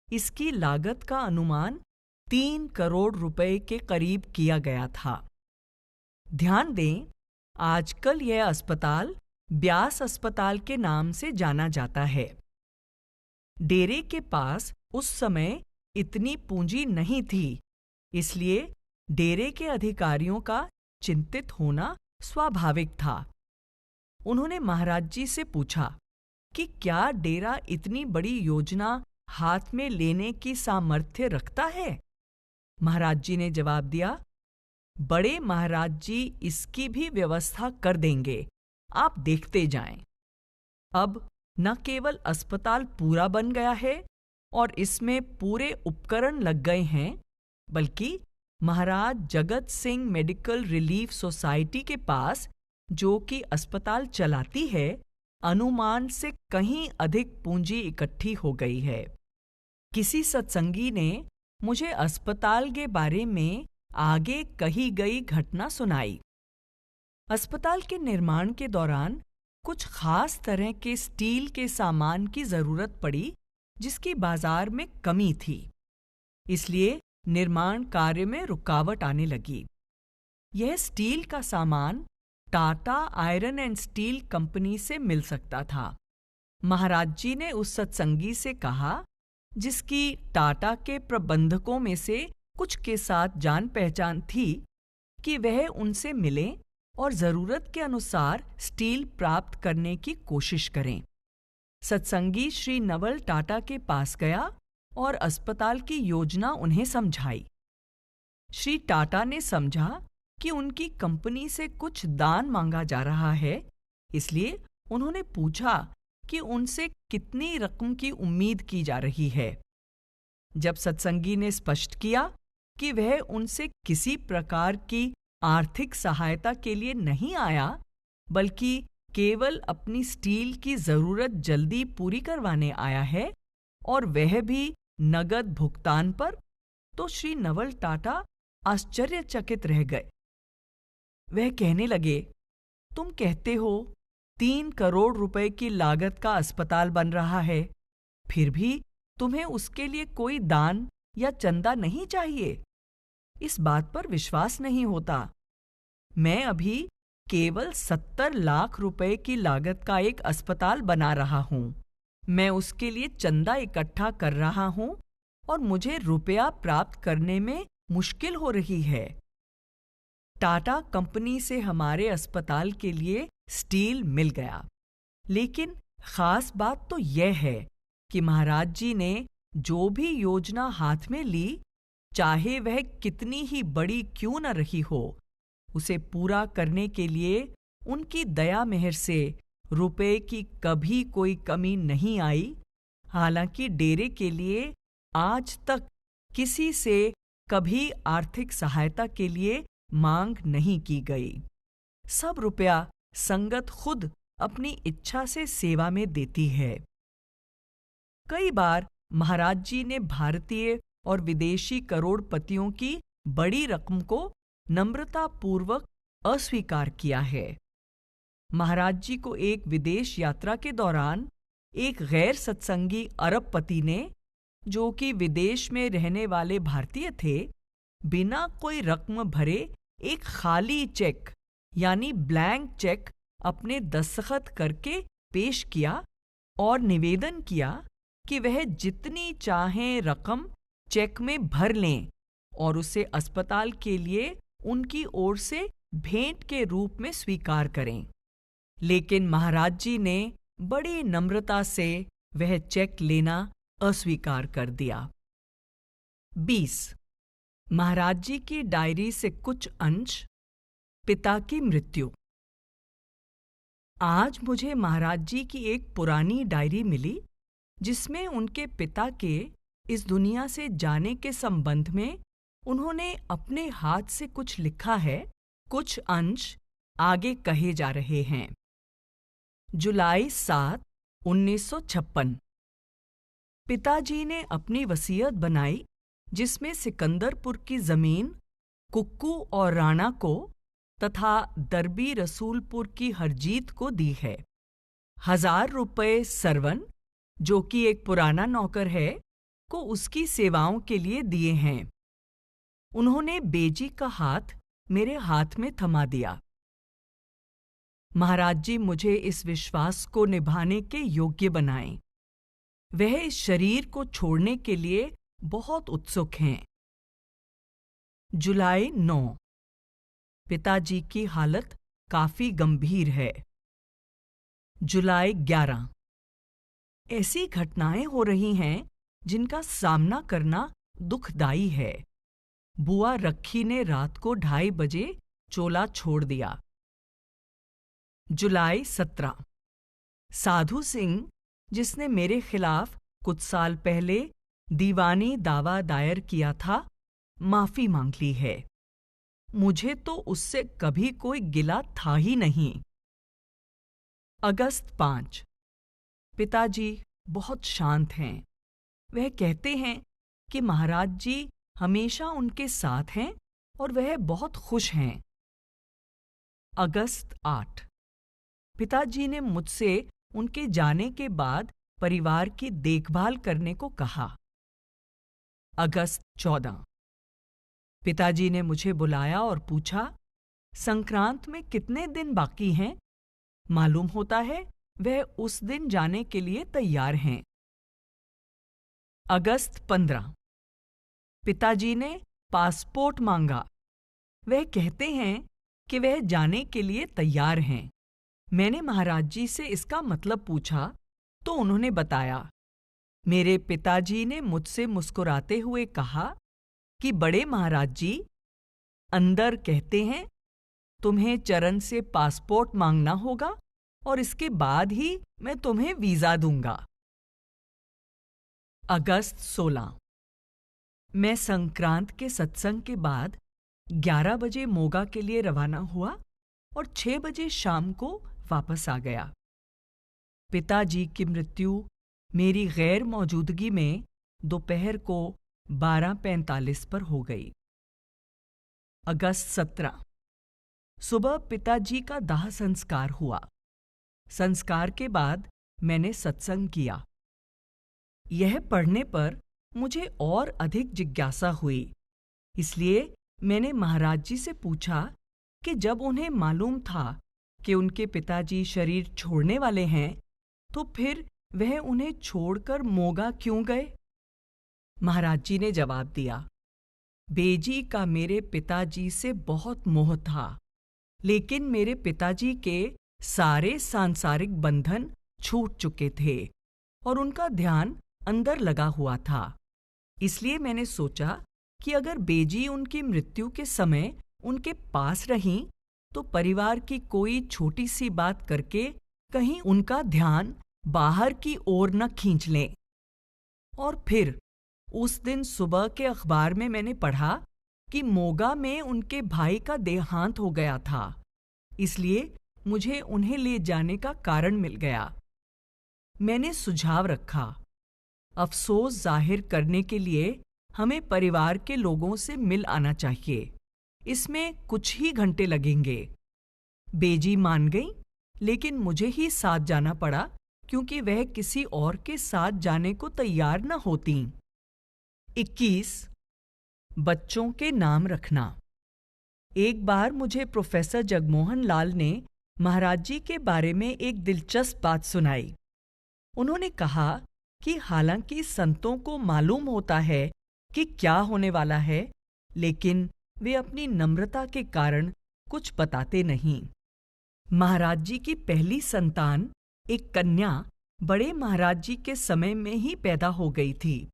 [SPEAKER 1] इसकी लागत का अनुमान 3 करोड़ रुपए के करीब किया गया था। ध्यान दें आजकल यह अस्पताल ब्यास अस्पताल के नाम से जाना जाता है। डेरे के पास उस समय इतनी पूंजी नहीं थी, इसलिए डेरे के अधिकारियों का चिंतित होना स्वाभाविक था। उन्होंने महाराज जी से पूछा कि क्या डेरा इतनी बड़ी योजना हाथ में लेने की सामर्थ्य रखता है? महाराज जी ने जवाब दिया, बड़े महाराज जी इसकी भी व्यवस्था कर देंगे, आप देखते जाएं। अब न केवल अस्पताल पूरा बन गया है और इसमें पूरे उपकरण लग गए हैं, बल्कि महाराज Jagat Singh medical relief society के पास, जो कि अस्पताल चलाती है, अनुमान से कहीं अधिक पूंजी इकट्ठी हो गई है। किसी सत्संगी ने मुझे अस्पताल के बारे में आगे कही गई घटना सुनाई। अस्पताल के निर्माण के दौरान कुछ खास तरह के स्टील के सामान की जरूरत पड़ी, जिसकी बाजार में कमी थी। इसलिए निर्माण कार्य में रुकावट आने लगी। यह स्टील का सामान Tata iron and steel company से मिल सकता था। महाराज जी ने उस सत्संगी से कहा, जिसकी टाटा के प्रबंधकों में से कुछ के साथ जान पहचान थी, कि वह उनसे मिलें और जरूरत के अनुसार स्टील प्राप्त करने की कोशिश करें। सत्संगी श्री नवल टाटा के पास गया और अस्पताल की योजना उन्हें समझाई। श्री टाटा ने समझा कि उनकी कंपनी से कुछ दान मांगा जा रहा है, इसलिए उन्होंने पूछा कि उनसे कितनी रकम की उम्मीद की जा रही है। जब सत्संगी ने स्पष्ट किया कि वह उनसे किसी प्रकार की आर्थिक सहायता के लिए नहीं आया, बल्कि केवल अपनी स्टील की जरूरत जल्दी पूरी करवाने आया है, और वह भी नगद भुगतान पर, तो श्री नवल टाटा आश्चर्यचकित रह गए। वह कहने लगे, तुम कहते हो 3 करोड़ रुपए की लागत का अस्पताल बन रहा है, फिर भी तुम्हें उसके लिए कोई दान या चंदा नहीं चाहिए। इस बात पर विश्वास नहीं होता। मैं अभी केवल 70 लाख रुपए की लागत का एक अस्पताल बना रहा हूं। मैं उसके लिए चंदा इकट्ठा कर रहा हूं और मुझे रुपया प्राप्त करने में मुश्किल हो रही है। टाटा कंपनी से हमारे अस्पताल के लिए स्टील मिल गया, लेकिन खास बात तो यह है कि महाराज जी ने जो भी योजना हाथ में ली, चाहे वह कितनी ही बड़ी क्यों न रही हो, उसे पूरा करने के लिए उनकी दया मेहर से रुपए की कभी कोई कमी नहीं आई। हालांकि डेरे के लिए आज तक किसी से कभी आर्थिक सहायता के लिए मांग नहीं की गई। सब रुपया संगत खुद अपनी इच्छा से सेवा में देती है। कई बार महाराज जी ने भारतीय और विदेशी करोड़पतियों की बड़ी रकम को नम्रतापूर्वक अस्वीकार किया है। महाराज जी को एक विदेश यात्रा के दौरान एक गैर सत्संगी अरबपति ने, जो कि विदेश में रहने वाले भारतीय थे, बिना कोई रकम भरे एक खाली चेक यानी ब्लैंक चेक अपने दस्तखत करके पेश किया और निवेदन किया कि वह जितनी चाहें रकम चेक में भर लें और उसे अस्पताल के लिए उनकी ओर से भेंट के रूप में स्वीकार करें। लेकिन महाराज जी ने बड़ी नम्रता से वह चेक लेना अस्वीकार कर दिया। 20. महाराज जी की डायरी से कुछ अंश। पिता की मृत्यु। आज मुझे महाराज जी की एक पुरानी डायरी मिली, जिसमें उनके पिता के इस दुनिया से जाने के संबंध में उन्होंने अपने हाथ से कुछ लिखा है। कुछ अंश आगे कहे जा रहे हैं। जुलाई 7, 1956। पिताजी ने अपनी वसीयत बनाई, जिसमें सिकंदरपुर की जमीन कुक्कू और राणा को तथा दरबी रसूलपुर की हरजीत को दी है। 1000 रुपये सरवन, जो कि एक पुराना नौकर है, को उसकी सेवाओं के लिए दिए हैं। उन्होंने बेजी का हाथ मेरे हाथ में थमा दिया। महाराज जी मुझे इस विश्वास को निभाने के योग्य बनाएं। वह इस शरीर को छोड़ने के लिए बहुत उत्सुक हैं। जुलाई 9। पिताजी की हालत काफी गंभीर है। जुलाई 11। ऐसी घटनाएं हो रही हैं जिनका सामना करना दुखदाई है। बुआ रखी ने रात को 2:30 बजे चोला छोड़ दिया। जुलाई 17। साधु सिंह, जिसने मेरे खिलाफ कुछ साल पहले दीवानी दावा दायर किया था, माफी मांग ली है। मुझे तो उससे कभी कोई गिला था ही नहीं। अगस्त 5। पिताजी बहुत शांत हैं। वह कहते हैं कि महाराज जी हमेशा उनके साथ हैं और वह बहुत खुश हैं। अगस्त 8। पिताजी ने मुझसे उनके जाने के बाद परिवार की देखभाल करने को कहा। अगस्त 14। पिताजी ने मुझे बुलाया और पूछा, संक्रांत में कितने दिन बाकी हैं? मालूम होता है वह उस दिन जाने के लिए तैयार हैं। अगस्त 15। पिताजी ने पासपोर्ट मांगा। वह कहते हैं कि वह जाने के लिए तैयार हैं। मैंने महाराज जी से इसका मतलब पूछा तो उन्होंने बताया। मेरे पिताजी ने मुझसे मुस्कुराते हुए कहा कि बड़े महाराज जी अंदर कहते हैं तुम्हें चरण से पासपोर्ट मांगना होगा और इसके बाद ही मैं तुम्हें वीजा दूंगा। अगस्त 16। मैं संक्रांत के सत्संग के बाद 11 बजे मोगा के लिए रवाना हुआ और 6 बजे शाम को वापस आ गया। पिताजी की मृत्यु मेरी गैर मौजूदगी में दोपहर को 12:45 पर हो गई। अगस्त 17। सुबह पिताजी का दाह संस्कार हुआ। संस्कार के बाद मैंने सत्संग किया। यह पढ़ने पर मुझे और अधिक जिज्ञासा हुई, इसलिए मैंने महाराज जी से पूछा कि जब उन्हें मालूम था कि उनके पिताजी शरीर छोड़ने वाले हैं, तो फिर वह उन्हें छोड़कर मोगा क्यों गए? महाराज जी ने जवाब दिया, बेजी का मेरे पिताजी से बहुत मोह था, लेकिन मेरे पिताजी के सारे सांसारिक बंधन छूट चुके थे और उनका ध्यान अंदर लगा हुआ था। इसलिए मैंने सोचा कि अगर बेजी उनकी मृत्यु के समय उनके पास रहीं तो परिवार की कोई छोटी सी बात करके कहीं उनका ध्यान बाहर की ओर न खींच लें। और फिर उस दिन सुबह के अखबार में मैंने पढ़ा कि मोगा में उनके भाई का देहांत हो गया था, इसलिए मुझे उन्हें ले जाने का कारण मिल गया। मैंने सुझाव रखा, अफसोस जाहिर करने के लिए हमें परिवार के लोगों से मिल आना चाहिए। इसमें कुछ ही घंटे लगेंगे। बेजी मान गई, लेकिन मुझे ही साथ जाना पड़ा क्योंकि वह किसी और के साथ जाने को तैयार न होती। 21. बच्चों के नाम रखना। एक बार मुझे प्रोफेसर जगमोहन लाल ने महाराज जी के बारे में एक दिलचस्प बात सुनाई। उन्होंने कहा कि हालांकि संतों को मालूम होता है कि क्या होने वाला है, लेकिन वे अपनी नम्रता के कारण कुछ बताते नहीं। महाराज जी की पहली संतान, एक कन्या, बड़े महाराज जी के समय में ही पैदा हो गई थी।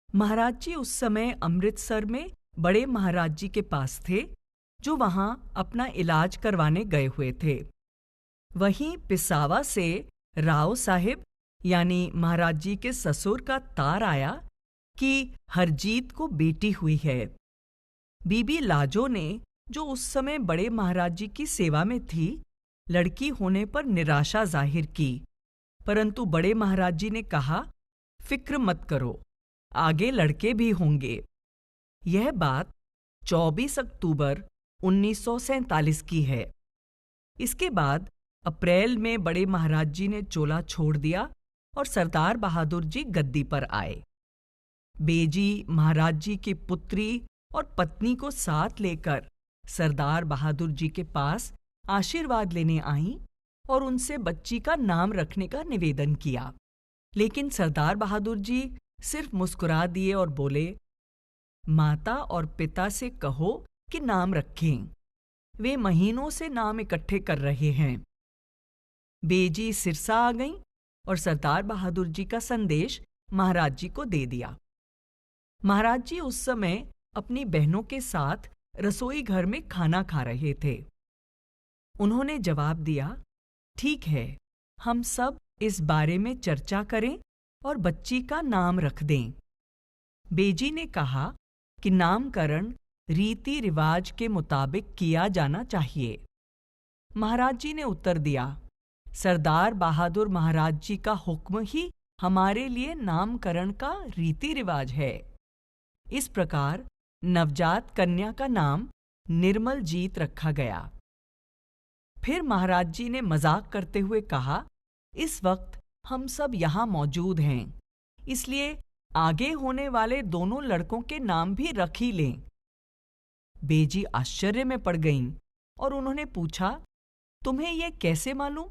[SPEAKER 1] महाराज जी उस समय अमृतसर में बड़े महाराज जी के पास थे, जो वहां अपना इलाज करवाने गए हुए थे। वहीं पिसावा से राव साहिब यानी महाराज जी के ससुर का तार आया कि हरजीत को बेटी हुई है। बीबी लाजो ने, जो उस समय बड़े महाराज जी की सेवा में थी, लड़की होने पर निराशा जाहिर की, परंतु बड़े महाराज जी ने कहा, फिक्र मत करो, आगे लड़के भी होंगे। यह बात 24 अक्टूबर 1947 की है। इसके बाद अप्रैल में बड़े महाराज जी ने चोला छोड़ दिया और सरदार बहादुर जी गद्दी पर आए। बेजी महाराज जी की पुत्री और पत्नी को साथ लेकर सरदार बहादुर जी के पास आशीर्वाद लेने आईं और उनसे बच्ची का नाम रखने का निवेदन किया। लेकिन सरदार बहादुर जी सिर्फ मुस्कुरा दिए और बोले, माता और पिता से कहो कि नाम रखें। वे महीनों से नाम इकट्ठे कर रहे हैं। बेजी सिरसा आ गईं और सरदार बहादुर जी का संदेश महाराज जी को दे दिया। महाराज जी उस समय अपनी बहनों के साथ रसोई घर में खाना खा रहे थे। उन्होंने जवाब दिया, ठीक है, हम सब इस बारे में चर्चा करें और बच्ची का नाम रख दें। बेजी ने कहा कि नामकरण रीति रिवाज के मुताबिक किया जाना चाहिए। महाराज जी ने उत्तर दिया, सरदार बहादुर महाराज जी का हुक्म ही हमारे लिए नामकरण का रीति रिवाज है। इस प्रकार नवजात कन्या का नाम निर्मलजीत रखा गया। फिर महाराज जी ने मजाक करते हुए कहा, इस वक्त हम सब यहाँ मौजूद हैं, इसलिए आगे होने वाले दोनों लड़कों के नाम भी रख ही लें। बेजी आश्चर्य में पड़ गईं और उन्होंने पूछा, तुम्हें यह कैसे मालूम?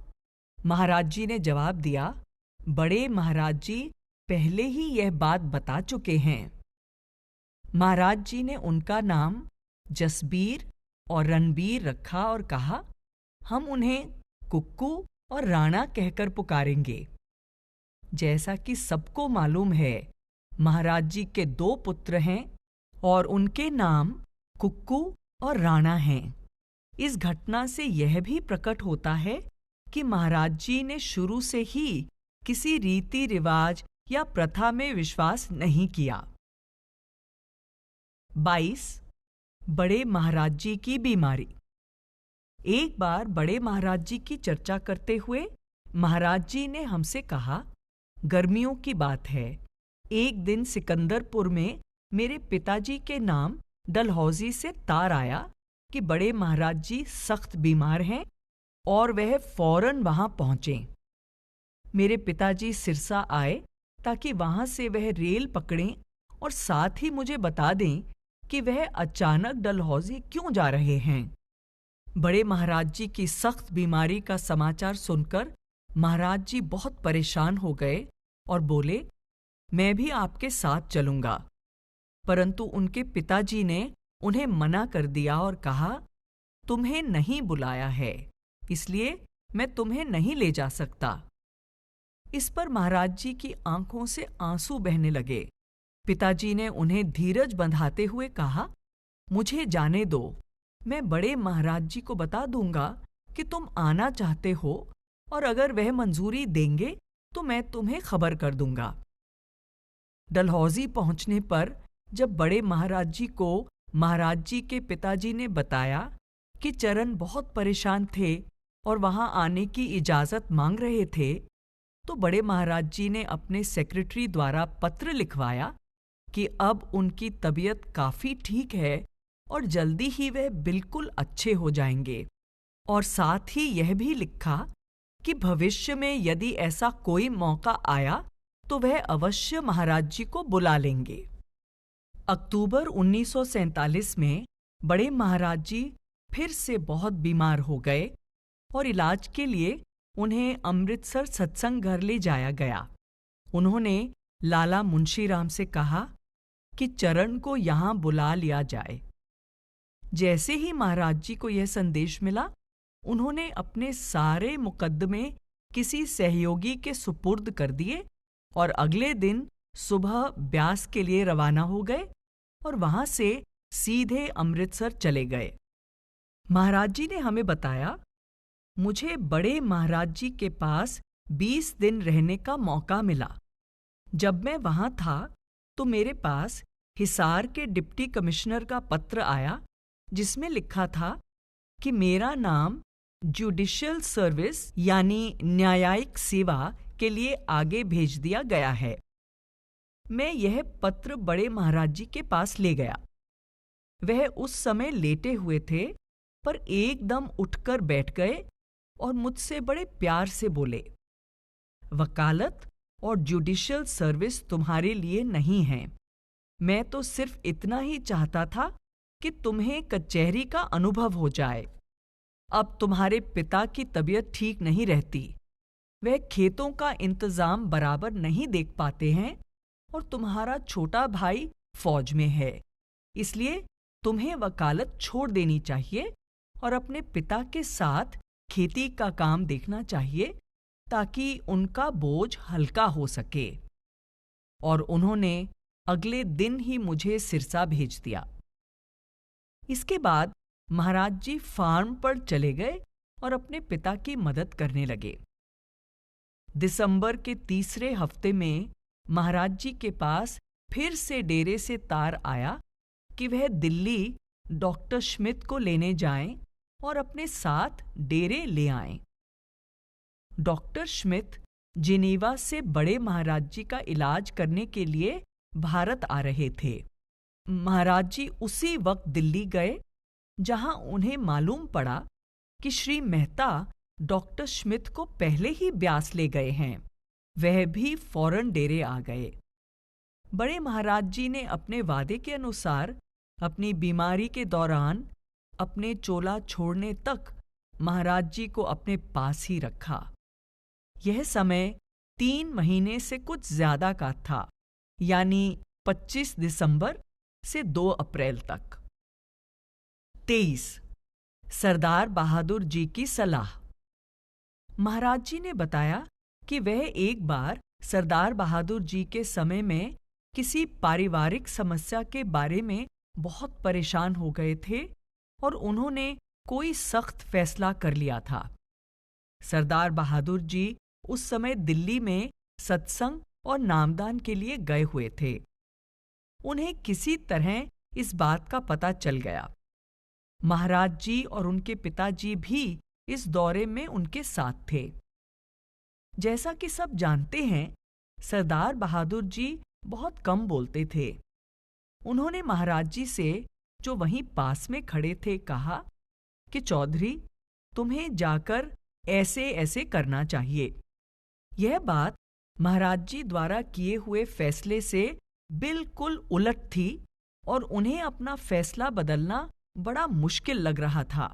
[SPEAKER 1] महाराज जी ने जवाब दिया, बड़े महाराज जी पहले ही यह बात बता चुके हैं। महाराज जी ने उनका नाम जसबीर और रणबीर रखा और कहा, हम उन्हें कुक्कू और राणा कहकर पुकारेंगे। जैसा कि सबको मालूम है, महाराज जी के 2 पुत्र हैं और उनके नाम कुक्कू और राणा हैं। इस घटना से यह भी प्रकट होता है कि महाराज जी ने शुरू से ही किसी रीति रिवाज या प्रथा में विश्वास नहीं किया। 22. बड़े महाराज जी की बीमारी। एक बार बड़े महाराज जी की चर्चा करते हुए महाराज जी ने हमसे कहा, गर्मियों की बात है, एक दिन सिकंदरपुर में मेरे पिताजी के नाम डलहौजी से तार आया कि बड़े महाराज जी सख्त बीमार हैं और वह फौरन वहां पहुंचें। मेरे पिताजी सिरसा आए ताकि वहां से वह रेल पकड़ें और साथ ही मुझे बता दें कि वह अचानक डलहौजी क्यों जा रहे हैं। बड़े महाराज जी की सख्त बीमारी का समाचार सुनकर महाराज जी बहुत परेशान हो गए और बोले, मैं भी आपके साथ चलूंगा। परंतु उनके पिताजी ने उन्हें मना कर दिया और कहा, तुम्हें नहीं बुलाया है, इसलिए मैं तुम्हें नहीं ले जा सकता। इस पर महाराज जी की आंखों से आंसू बहने लगे। पिताजी ने उन्हें धीरज बंधाते हुए कहा, मुझे जाने दो, मैं बड़े महाराज जी को बता दूंगा कि तुम आना चाहते हो और अगर वह मंजूरी देंगे तो मैं तुम्हें खबर कर दूंगा। डलहौजी पहुंचने पर जब बड़े महाराज जी को महाराज जी के पिताजी ने बताया कि चरण बहुत परेशान थे और वहां आने की इजाजत मांग रहे थे, तो बड़े महाराज जी ने अपने सेक्रेटरी द्वारा पत्र लिखवाया कि अब उनकी तबीयत काफी ठीक है और जल्दी ही वह बिल्कुल अच्छे हो जाएंगे, और साथ ही यह भी लिखा कि भविष्य में यदि ऐसा कोई मौका आया तो वह अवश्य महाराज जी को बुला लेंगे। अक्टूबर 1947 में बड़े महाराज जी फिर से बहुत बीमार हो गए और इलाज के लिए उन्हें अमृतसर सत्संग घर ले जाया गया। उन्होंने लाला मुंशीराम से कहा कि चरण को यहाँ बुला लिया जाए। जैसे ही महाराज जी को यह संदेश मिला, उन्होंने अपने सारे मुकद्दमे किसी सहयोगी के सुपुर्द कर दिए और अगले दिन सुबह ब्यास के लिए रवाना हो गए और वहां से सीधे अमृतसर चले गए। महाराज जी ने हमें बताया, मुझे बड़े महाराज जी के पास 20 दिन रहने का मौका मिला। जब मैं वहां था तो मेरे पास हिसार के डिप्टी कमिश्नर का पत्र आया जिसमें लिखा था कि मेरा नाम जुडिशियल सर्विस यानी न्यायिक सेवा के लिए आगे भेज दिया गया है। मैं यह पत्र बड़े महाराज जी के पास ले गया। वह उस समय लेटे हुए थे, पर एकदम उठकर बैठ गए और मुझसे बड़े प्यार से बोले, वकालत और जुडिशियल सर्विस तुम्हारे लिए नहीं है। मैं तो सिर्फ इतना ही चाहता था कि तुम्हें कचहरी का अनुभव हो जाए। अब तुम्हारे पिता की तबीयत ठीक नहीं रहती। वह खेतों का इंतजाम बराबर नहीं देख पाते हैं और तुम्हारा छोटा भाई फौज में है। इसलिए तुम्हें वकालत छोड़ देनी चाहिए और अपने पिता के साथ खेती का काम देखना चाहिए ताकि उनका बोझ हल्का हो सके। और उन्होंने अगले दिन ही मुझे सिरसा भेज दिया। इसके बाद महाराज जी फार्म पर चले गए और अपने पिता की मदद करने लगे। दिसंबर के तीसरे हफ्ते में महाराज जी के पास फिर से डेरे से तार आया कि वह दिल्ली डॉक्टर श्मिट को लेने जाएं और अपने साथ डेरे ले आएं। डॉक्टर श्मिट जिनेवा से बड़े महाराज जी का इलाज करने के लिए भारत आ रहे थे। महाराज जी उसी वक्त दिल्ली गए जहां उन्हें मालूम पड़ा कि श्री मेहता डॉक्टर श्मिट को पहले ही ब्यास ले गए हैं। वह भी फौरन डेरे आ गए। बड़े महाराज जी ने अपने वादे के अनुसार अपनी बीमारी के दौरान अपने चोला छोड़ने तक महाराज जी को अपने पास ही रखा। यह समय 3 महीने से कुछ ज्यादा का था, यानी 25 दिसंबर से 2 अप्रैल तक। 23 सरदार बहादुर जी की सलाह। महाराज जी ने बताया कि वह एक बार सरदार बहादुर जी के समय में किसी पारिवारिक समस्या के बारे में बहुत परेशान हो गए थे और उन्होंने कोई सख्त फैसला कर लिया था। सरदार बहादुर जी उस समय दिल्ली में सत्संग और नामदान के लिए गए हुए थे। उन्हें किसी तरह इस बात का पता चल गया। महाराज जी और उनके पिताजी भी इस दौरे में उनके साथ थे। जैसा कि सब जानते हैं, सरदार बहादुर जी बहुत कम बोलते थे। उन्होंने महाराज जी से, जो वहीं पास में खड़े थे, कहा कि चौधरी, तुम्हें जाकर ऐसे ऐसे करना चाहिए। यह बात महाराज जी द्वारा किए हुए फैसले से बिल्कुल उलट थी और उन्हें अपना फैसला बदलना बड़ा मुश्किल लग रहा था।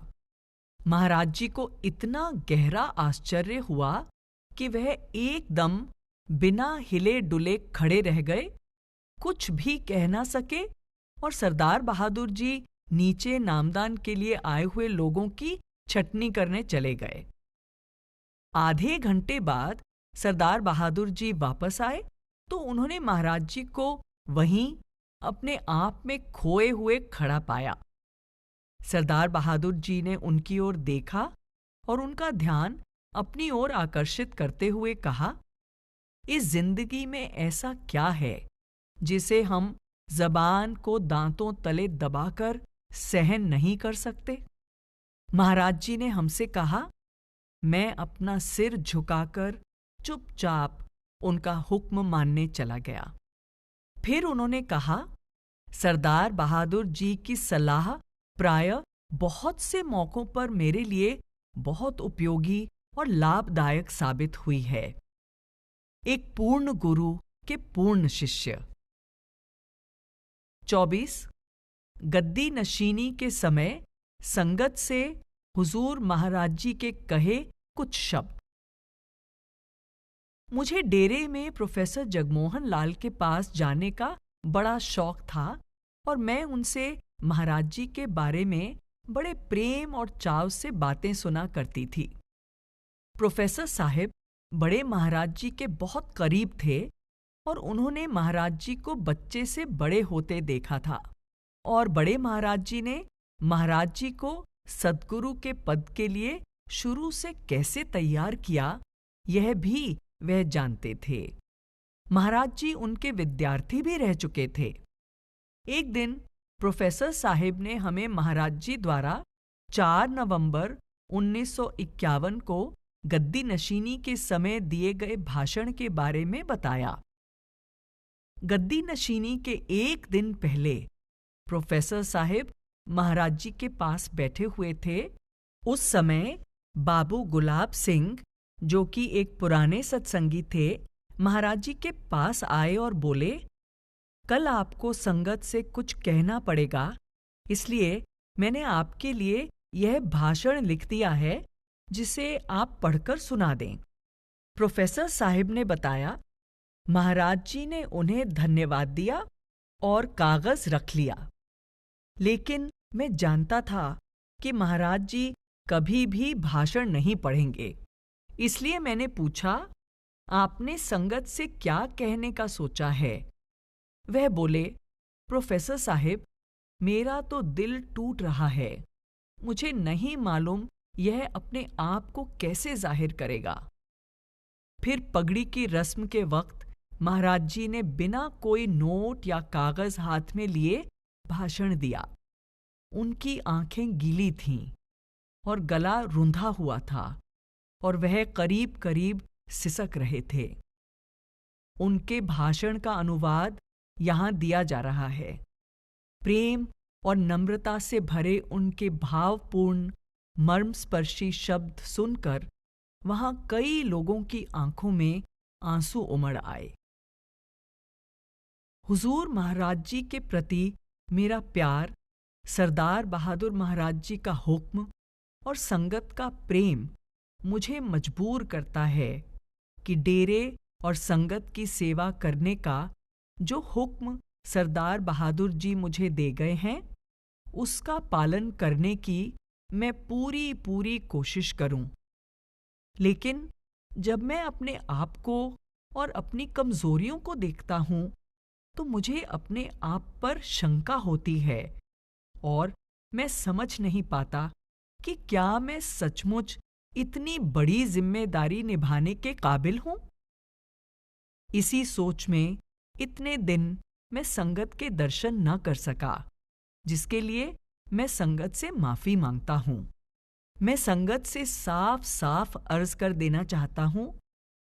[SPEAKER 1] महाराज जी को इतना गहरा आश्चर्य हुआ कि वह एकदम बिना हिले डुले खड़े रह गए, कुछ भी कह ना सके और सरदार बहादुर जी नीचे नामदान के लिए आए हुए लोगों की छटनी करने चले गए। आधे घंटे बाद सरदार बहादुर जी वापस आए तो उन्होंने महाराज जी को वहीं अपने आप में खोए हुए खड़ा पाया। सरदार बहादुर जी ने उनकी ओर देखा और उनका ध्यान अपनी ओर आकर्षित करते हुए कहा, इस जिंदगी में ऐसा क्या है जिसे हम जबान को दांतों तले दबाकर सहन नहीं कर सकते? महाराज जी ने हमसे कहा। मैं अपना सिर झुकाकर चुपचाप उनका हुक्म मानने चला गया। फिर उन्होंने कहा, सरदार बहादुर जी की सलाह प्रायः बहुत से मौकों पर मेरे लिए बहुत उपयोगी और लाभदायक साबित हुई है। एक पूर्ण गुरु के पूर्ण शिष्य। 24 गद्दी नशीनी के समय संगत से हुजूर महाराज जी के कहे कुछ शब्द। मुझे डेरे में प्रोफेसर जगमोहन लाल के पास जाने का बड़ा शौक था और मैं उनसे महाराज जी के बारे में बड़े प्रेम और चाव से बातें सुना करती थी। प्रोफेसर साहब बड़े महाराज जी के बहुत करीब थे और उन्होंने महाराज जी को बच्चे से बड़े होते देखा था और बड़े महाराज जी ने महाराज जी को सद्गुरु के पद के लिए शुरू से कैसे तैयार किया, यह भी वह जानते थे। महाराज जी उनके विद्यार्थी भी रह चुके थे। एक दिन प्रोफेसर साहिब ने हमें महाराज जी द्वारा 4 नवंबर 1951 को गद्दी नशीनी के समय दिए गए भाषण के बारे में बताया। गद्दी नशीनी के एक दिन पहले प्रोफेसर साहिब महाराज जी के पास बैठे हुए थे। उस समय बाबू गुलाब सिंह, जो कि एक पुराने सत्संगी थे, महाराज जी के पास आए और बोले, कल आपको संगत से कुछ कहना पड़ेगा, इसलिए मैंने आपके लिए यह भाषण लिख दिया है जिसे आप पढ़कर सुना दें। प्रोफेसर साहिब ने बताया, महाराज जी ने उन्हें धन्यवाद दिया और कागज रख लिया। लेकिन मैं जानता था कि महाराज जी कभी भी भाषण नहीं पढ़ेंगे, इसलिए मैंने पूछा, आपने संगत से क्या कहने का सोचा है? वह बोले, प्रोफेसर साहिब, मेरा तो दिल टूट रहा है। मुझे नहीं मालूम यह अपने आप को कैसे जाहिर करेगा। फिर पगड़ी की रस्म के वक्त महाराज जी ने बिना कोई नोट या कागज हाथ में लिए भाषण दिया। उनकी आंखें गीली थीं और गला रूंधा हुआ था और वह करीब करीब सिसक रहे थे। उनके भाषण का अनुवाद यहाँ दिया जा रहा है। प्रेम और नम्रता से भरे उनके भावपूर्ण मर्मस्पर्शी शब्द सुनकर वहां कई लोगों की आंखों में आंसू उमड़ आए। हुजूर महाराज जी के प्रति मेरा प्यार, सरदार बहादुर महाराज जी का हुक्म और संगत का प्रेम मुझे मजबूर करता है कि डेरे और संगत की सेवा करने का जो हुक्म सरदार बहादुर जी मुझे दे गए हैं, उसका पालन करने की मैं पूरी कोशिश करूं। लेकिन जब मैं अपने आप को और अपनी कमजोरियों को देखता हूं, तो मुझे अपने आप पर शंका होती है और मैं समझ नहीं पाता कि क्या मैं सचमुच इतनी बड़ी जिम्मेदारी निभाने के काबिल हूं। इसी सोच में इतने दिन मैं संगत के दर्शन न कर सका, जिसके लिए मैं संगत से माफी मांगता हूं। मैं संगत से साफ साफ अर्ज कर देना चाहता हूं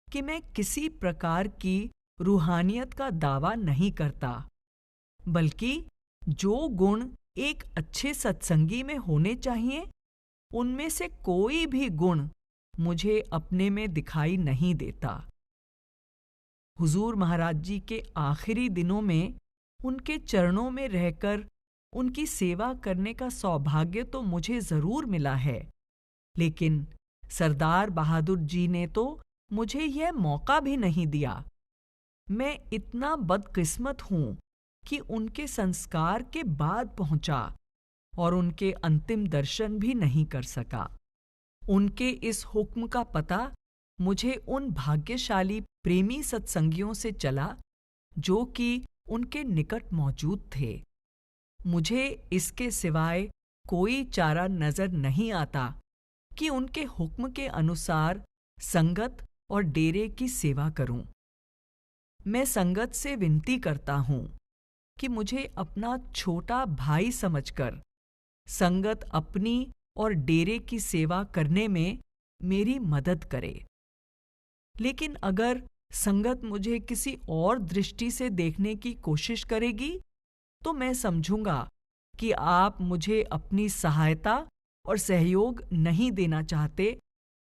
[SPEAKER 1] कि मैं किसी प्रकार की रूहानियत का दावा नहीं करता, बल्कि जो गुण एक अच्छे सत्संगी में होने चाहिए, उनमें से कोई भी गुण मुझे अपने में दिखाई नहीं देता। हुजूर महाराज जी के आखिरी दिनों में उनके चरणों में रहकर उनकी सेवा करने का सौभाग्य तो मुझे जरूर मिला है, लेकिन सरदार बहादुर जी ने तो मुझे यह मौका भी नहीं दिया। मैं इतना बदकिस्मत हूं कि उनके संस्कार के बाद पहुंचा और उनके अंतिम दर्शन भी नहीं कर सका। उनके इस हुक्म का पता मुझे उन भाग्यशाली प्रेमी सत्संगियों से चला जो कि उनके निकट मौजूद थे। मुझे इसके सिवाय कोई चारा नजर नहीं आता कि उनके हुक्म के अनुसार संगत और डेरे की सेवा करूं। मैं संगत से विनती करता हूं कि मुझे अपना छोटा भाई समझकर संगत अपनी और डेरे की सेवा करने में मेरी मदद करे। लेकिन अगर संगत मुझे किसी और दृष्टि से देखने की कोशिश करेगी, तो मैं समझूंगा कि आप मुझे अपनी सहायता और सहयोग नहीं देना चाहते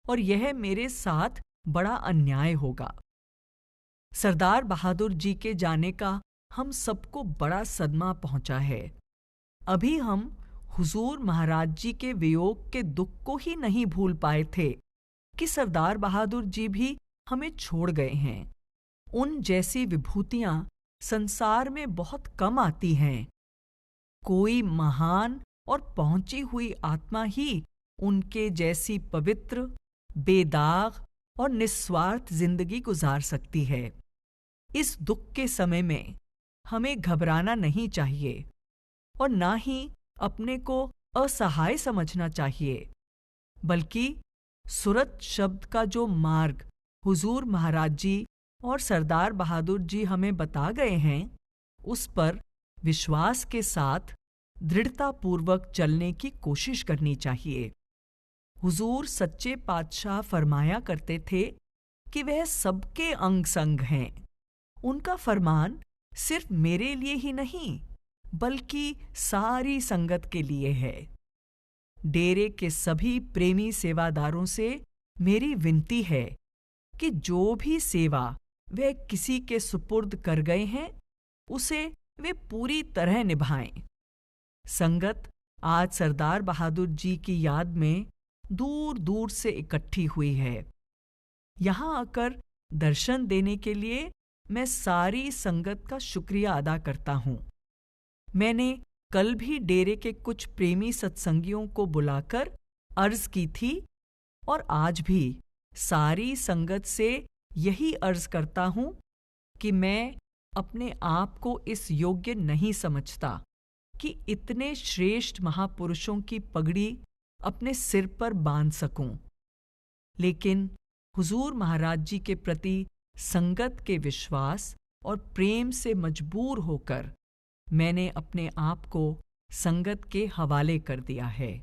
[SPEAKER 1] और यह मेरे साथ बड़ा अन्याय होगा। सरदार बहादुर जी के जाने का हम सबको बड़ा सदमा पहुंचा है। अभी हम हुजूर महाराज जी के वियोग के दुख को ही नहीं भूल पाए थे कि सरदार बहादुर जी भी हमें छोड़ गए हैं। उन जैसी विभूतियां संसार में बहुत कम आती हैं। कोई महान और पहुंची हुई आत्मा ही उनके जैसी पवित्र, बेदाग और निस्वार्थ जिंदगी गुजार सकती है। इस दुख के समय में हमें घबराना नहीं चाहिए और ना ही अपने को असहाय समझना चाहिए, बल्कि सुरत शब्द का जो मार्ग हुजूर महाराज जी और सरदार बहादुर जी हमें बता गए हैं, उस पर विश्वास के साथ दृढ़तापूर्वक चलने की कोशिश करनी चाहिए। हुजूर सच्चे पातशाह फरमाया करते थे कि वह सबके अंग संग हैं। उनका फरमान सिर्फ मेरे लिए ही नहीं, बल्कि सारी संगत के लिए है। डेरे के सभी प्रेमी सेवादारों से मेरी विनती है कि जो भी सेवा वे किसी के सुपुर्द कर गए हैं, उसे वे पूरी तरह निभाएं। संगत आज सरदार बहादुर जी की याद में दूर दूर से इकट्ठी हुई है। यहाँ आकर दर्शन देने के लिए मैं सारी संगत का शुक्रिया अदा करता हूँ। मैंने कल भी डेरे के कुछ प्रेमी सत्संगियों को बुलाकर अर्ज की थी और आज भी सारी संगत से यही अर्ज करता हूँ कि मैं अपने आप को इस योग्य नहीं समझता कि इतने श्रेष्ठ महापुरुषों की पगड़ी अपने सिर पर बांध सकूं। लेकिन हुजूर महाराज जी के प्रति संगत के विश्वास और प्रेम से मजबूर होकर मैंने अपने आप को संगत के हवाले कर दिया है।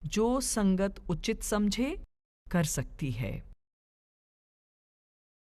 [SPEAKER 1] जो संगत उचित समझे कर सकती है।